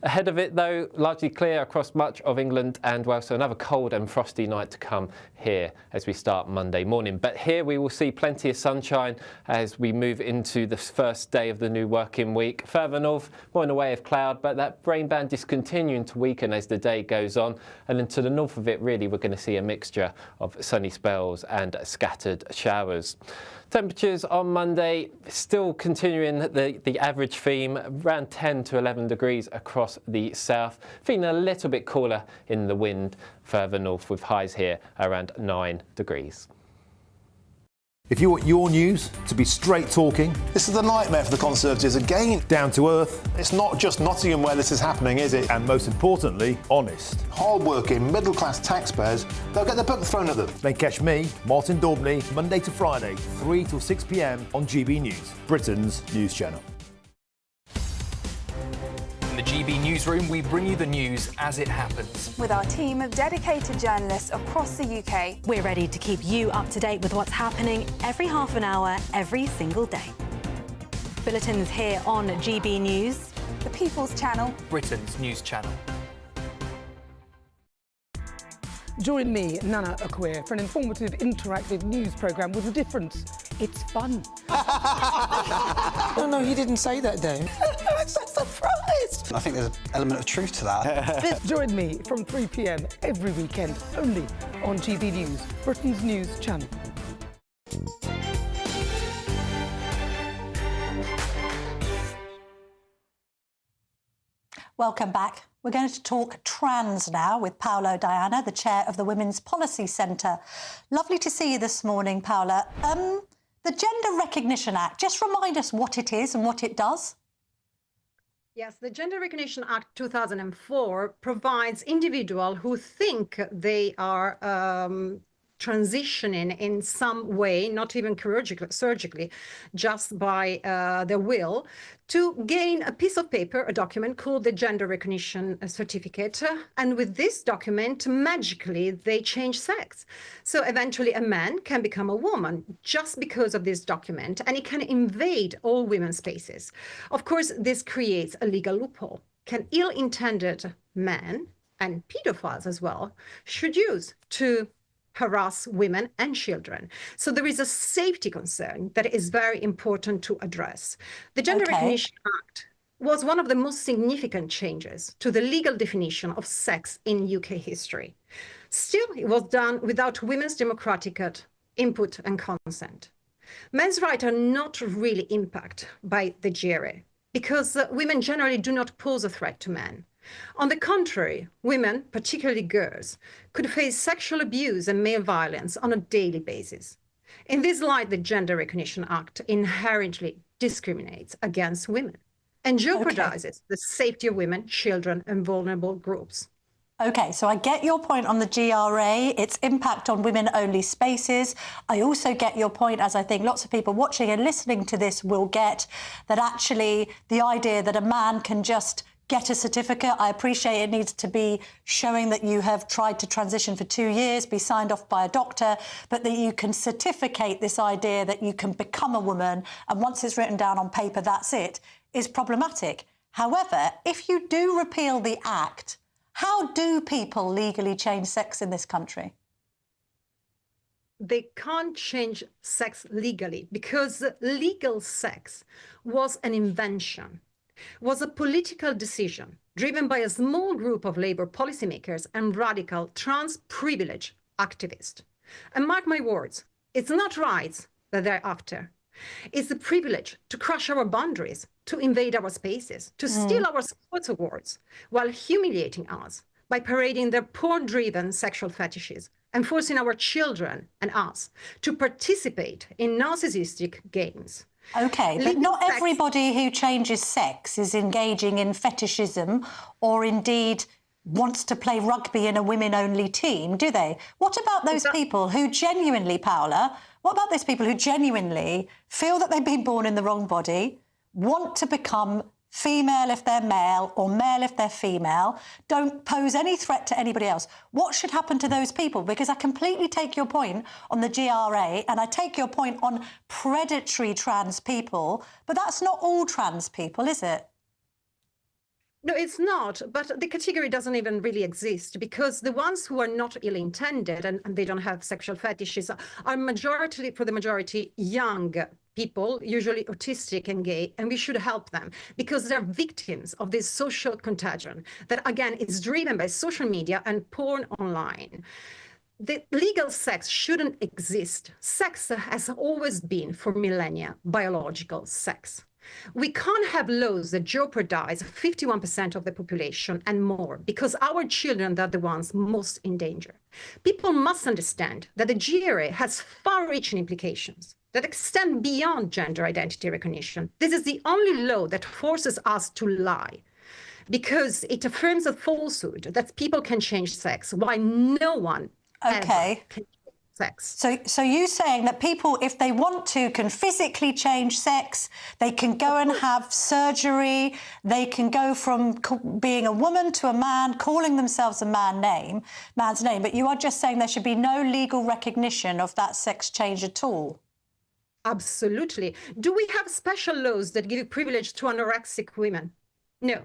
Ahead of it, though, largely clear across much of England and Wales, so another cold and frosty night to come here as we start Monday morning. But here we will see plenty of sunshine as we move into the first day of the new working week. Further north, more in the way of cloud, but that rain band is continuing to weaken as the day goes on. And then to the north of it, really, we're going to see a mixture of sunny spells and scattered showers. Temperatures on Monday still continuing the average theme, around 10 to 11 degrees across the south, feeling a little bit cooler in the wind further north, with highs here around 9 degrees. If you want your news to be straight talking, this is a nightmare for the Conservatives again. Down to earth. It's not just Nottingham where this is happening, is it? And most importantly, honest. Hard-working, middle-class taxpayers, they'll get the book thrown at them. Then catch me, Martin Daubney, Monday to Friday, 3 till 6 p.m. on GB News, Britain's news channel. In the GB Newsroom, we bring you the news as it happens. With our team of dedicated journalists across the UK, we're ready to keep you up to date with what's happening every half an hour, every single day. Bulletins here on GB News, the People's Channel, Britain's news channel. Join me, Nana Akwe, for an informative, interactive news programme with a difference. It's fun. No, he didn't say that, Dave. I'm so surprised. I think there's an element of truth to that. Join me from 3 p.m. every weekend, only on GB News, Britain's news channel. Welcome back. We're going to talk trans now with Paolo Diana, the chair of the Women's Policy Centre. Lovely to see you this morning, Paola. The Gender Recognition Act, just remind us what it is and what it does. Yes, the Gender Recognition Act 2004 provides individuals who think they are transitioning in some way, not even surgically, just by their will, to gain a piece of paper, a document called the Gender Recognition Certificate. And with this document, magically, they change sex. So eventually a man can become a woman just because of this document, and it can invade all women's spaces. Of course, this creates a legal loophole. Can ill-intended men, and pedophiles as well, should use to harass women and children. So there is a safety concern that is very important to address. The Gender Recognition Act was one of the most significant changes to the legal definition of sex in UK history. Still, it was done without women's democratic input and consent. Men's rights are not really impacted by the GRA because women generally do not pose a threat to men. On the contrary, women, particularly girls, could face sexual abuse and male violence on a daily basis. In this light, the Gender Recognition Act inherently discriminates against women and jeopardizes the safety of women, children, and vulnerable groups. OK, so I get your point on the GRA, its impact on women-only spaces. I also get your point, as I think lots of people watching and listening to this will get, that actually the idea that a man can just get a certificate. I appreciate it needs to be showing that you have tried to transition for 2 years, be signed off by a doctor, but that you can certificate this idea that you can become a woman, and once it's written down on paper, that's it, is problematic. However, if you do repeal the Act, how do people legally change sex in this country? They can't change sex legally because legal sex was an invention, was a political decision driven by a small group of Labour policymakers and radical trans-privilege activists. And mark my words, it's not rights that they're after. It's the privilege to crush our boundaries, to invade our spaces, to steal our sports awards, while humiliating us by parading their porn-driven sexual fetishes and forcing our children and us to participate in narcissistic games. OK, but not everybody who changes sex is engaging in fetishism or indeed wants to play rugby in a women-only team, do they? What about those people who genuinely, Paola, what about those people who genuinely feel that they've been born in the wrong body, want to become female if they're male or male if they're female, don't pose any threat to anybody else? What should happen to those people? Because I completely take your point on the GRA and I take your point on predatory trans people, but that's not all trans people, is it? No, it's not. But the category doesn't even really exist because the ones who are not ill-intended and they don't have sexual fetishes are for the majority, young people, usually autistic and gay, and we should help them because they're victims of this social contagion that, again, is driven by social media and porn online. The legal sex shouldn't exist. Sex has always been, for millennia, biological sex. We can't have laws that jeopardize 51% of the population and more because our children are the ones most in danger. People must understand that the GRA has far-reaching implications that extend beyond gender identity recognition. This is the only law that forces us to lie because it affirms a falsehood that people can change sex while no one ever can change sex. So you're saying that people, if they want to, can physically change sex, they can go and have surgery, they can go from being a woman to a man, calling themselves a man's name, but you are just saying there should be no legal recognition of that sex change at all? Absolutely. Do we have special laws that give privilege to anorexic women? No.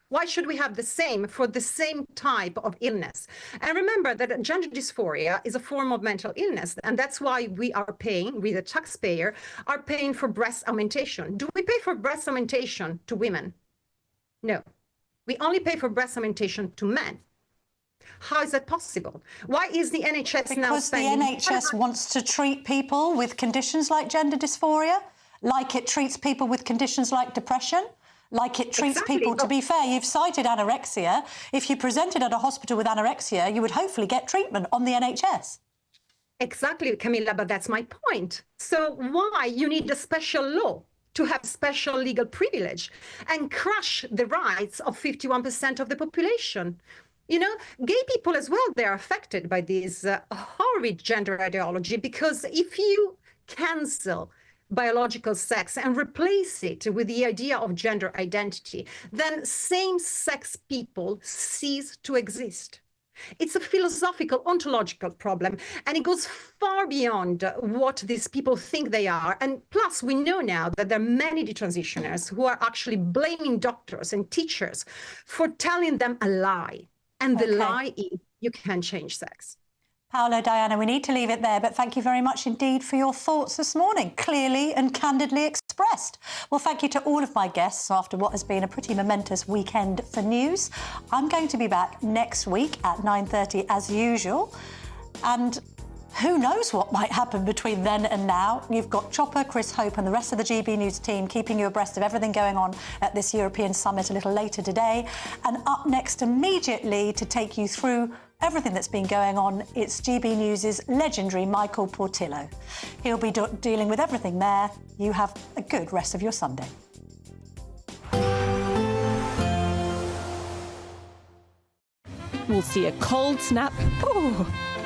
Why should we have the same for the same type of illness? And remember that gender dysphoria is a form of mental illness, and that's why we are paying, we the taxpayer, are paying for breast augmentation. Do we pay for breast augmentation to women? No. We only pay for breast augmentation to men. How is that possible? Why is the NHS now spending... Because the NHS wants to treat people with conditions like gender dysphoria, like it treats people with conditions like depression, like it treats people... To be fair, you've cited anorexia. If you presented at a hospital with anorexia, you would hopefully get treatment on the NHS. Exactly, Camilla, but that's my point. So why you need a special law to have special legal privilege and crush the rights of 51% of the population? You know, gay people as well, they're affected by this horrid gender ideology because if you cancel biological sex and replace it with the idea of gender identity, then same-sex people cease to exist. It's a philosophical, ontological problem, and it goes far beyond what these people think they are. And plus, we know now that there are many detransitioners who are actually blaming doctors and teachers for telling them a lie. And the lie is you can change sex. Paola, Diana, we need to leave it there, but thank you very much indeed for your thoughts this morning, clearly and candidly expressed. Well, thank you to all of my guests after what has been a pretty momentous weekend for news. I'm going to be back next week at 9:30 as usual, and who knows what might happen between then and now. You've got Chopper, Chris Hope and the rest of the GB News team keeping you abreast of everything going on at this European summit a little later today. And up next immediately to take you through everything that's been going on, it's GB News' legendary Michael Portillo. He'll be dealing with everything there. You have a good rest of your Sunday. We'll see a cold snap,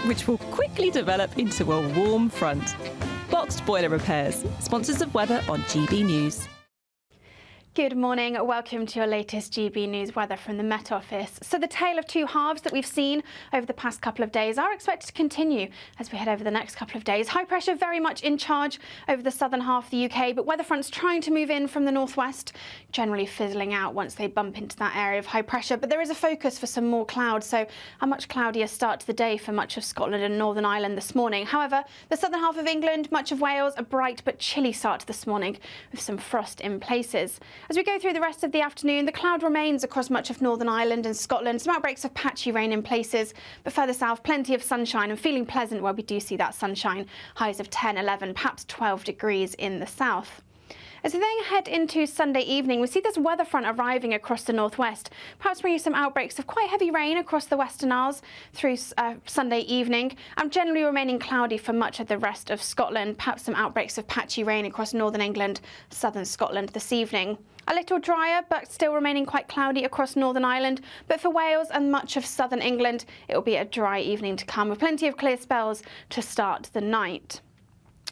which will quickly develop into a warm front. Boxed Boiler Repairs, sponsors of weather on GB News. Good morning. Welcome to your latest GB News weather from the Met Office. So the tale of two halves that we've seen over the past couple of days are expected to continue as we head over the next couple of days. High pressure very much in charge over the southern half of the UK, but weather fronts trying to move in from the northwest, generally fizzling out once they bump into that area of high pressure. But there is a focus for some more clouds, so a much cloudier start to the day for much of Scotland and Northern Ireland this morning. However, the southern half of England, much of Wales, a bright but chilly start this morning with some frost in places. As we go through the rest of the afternoon, the cloud remains across much of Northern Ireland and Scotland. Some outbreaks of patchy rain in places, but further south, plenty of sunshine and feeling pleasant where we do see that sunshine. Highs of 10, 11, perhaps 12 degrees in the south. As we then head into Sunday evening, we see this weather front arriving across the northwest, perhaps bringing some outbreaks of quite heavy rain across the Western Isles through Sunday evening, and generally remaining cloudy for much of the rest of Scotland, perhaps some outbreaks of patchy rain across northern England, southern Scotland this evening. A little drier, but still remaining quite cloudy across Northern Ireland. But for Wales and much of southern England, it will be a dry evening to come with plenty of clear spells to start the night.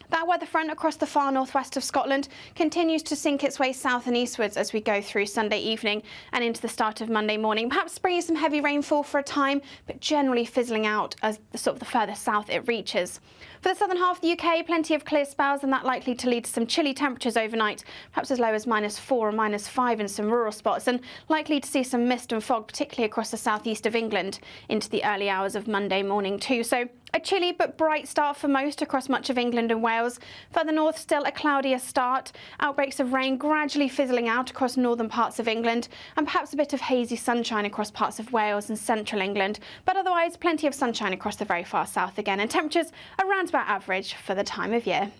That weather front across the far northwest of Scotland continues to sink its way south and eastwards as we go through Sunday evening and into the start of Monday morning. Perhaps bringing some heavy rainfall for a time, but generally fizzling out as the further south it reaches. For the southern half of the UK, plenty of clear spells, and that likely to lead to some chilly temperatures overnight, perhaps as low as -4 or -5 in some rural spots, and likely to see some mist and fog, particularly across the southeast of England into the early hours of Monday morning too. So a chilly but bright start for most across much of England and Wales. Further north, still a cloudier start. Outbreaks of rain gradually fizzling out across northern parts of England, and perhaps a bit of hazy sunshine across parts of Wales and central England. But otherwise, plenty of sunshine across the very far south again, and temperatures around about average for the time of year.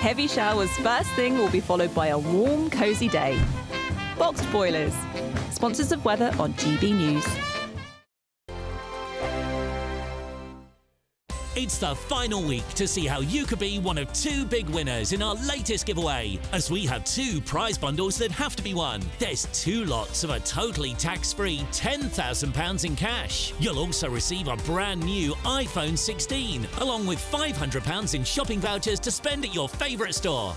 Heavy showers first thing will be followed by a warm, cosy day. Boxed Boilers, sponsors of weather on GB News. It's the final week to see how you could be one of 2 big winners in our latest giveaway, as we have 2 prize bundles that have to be won. There's 2 lots of a totally tax-free £10,000 in cash. You'll also receive a brand new iPhone 16, along with £500 in shopping vouchers to spend at your favourite store.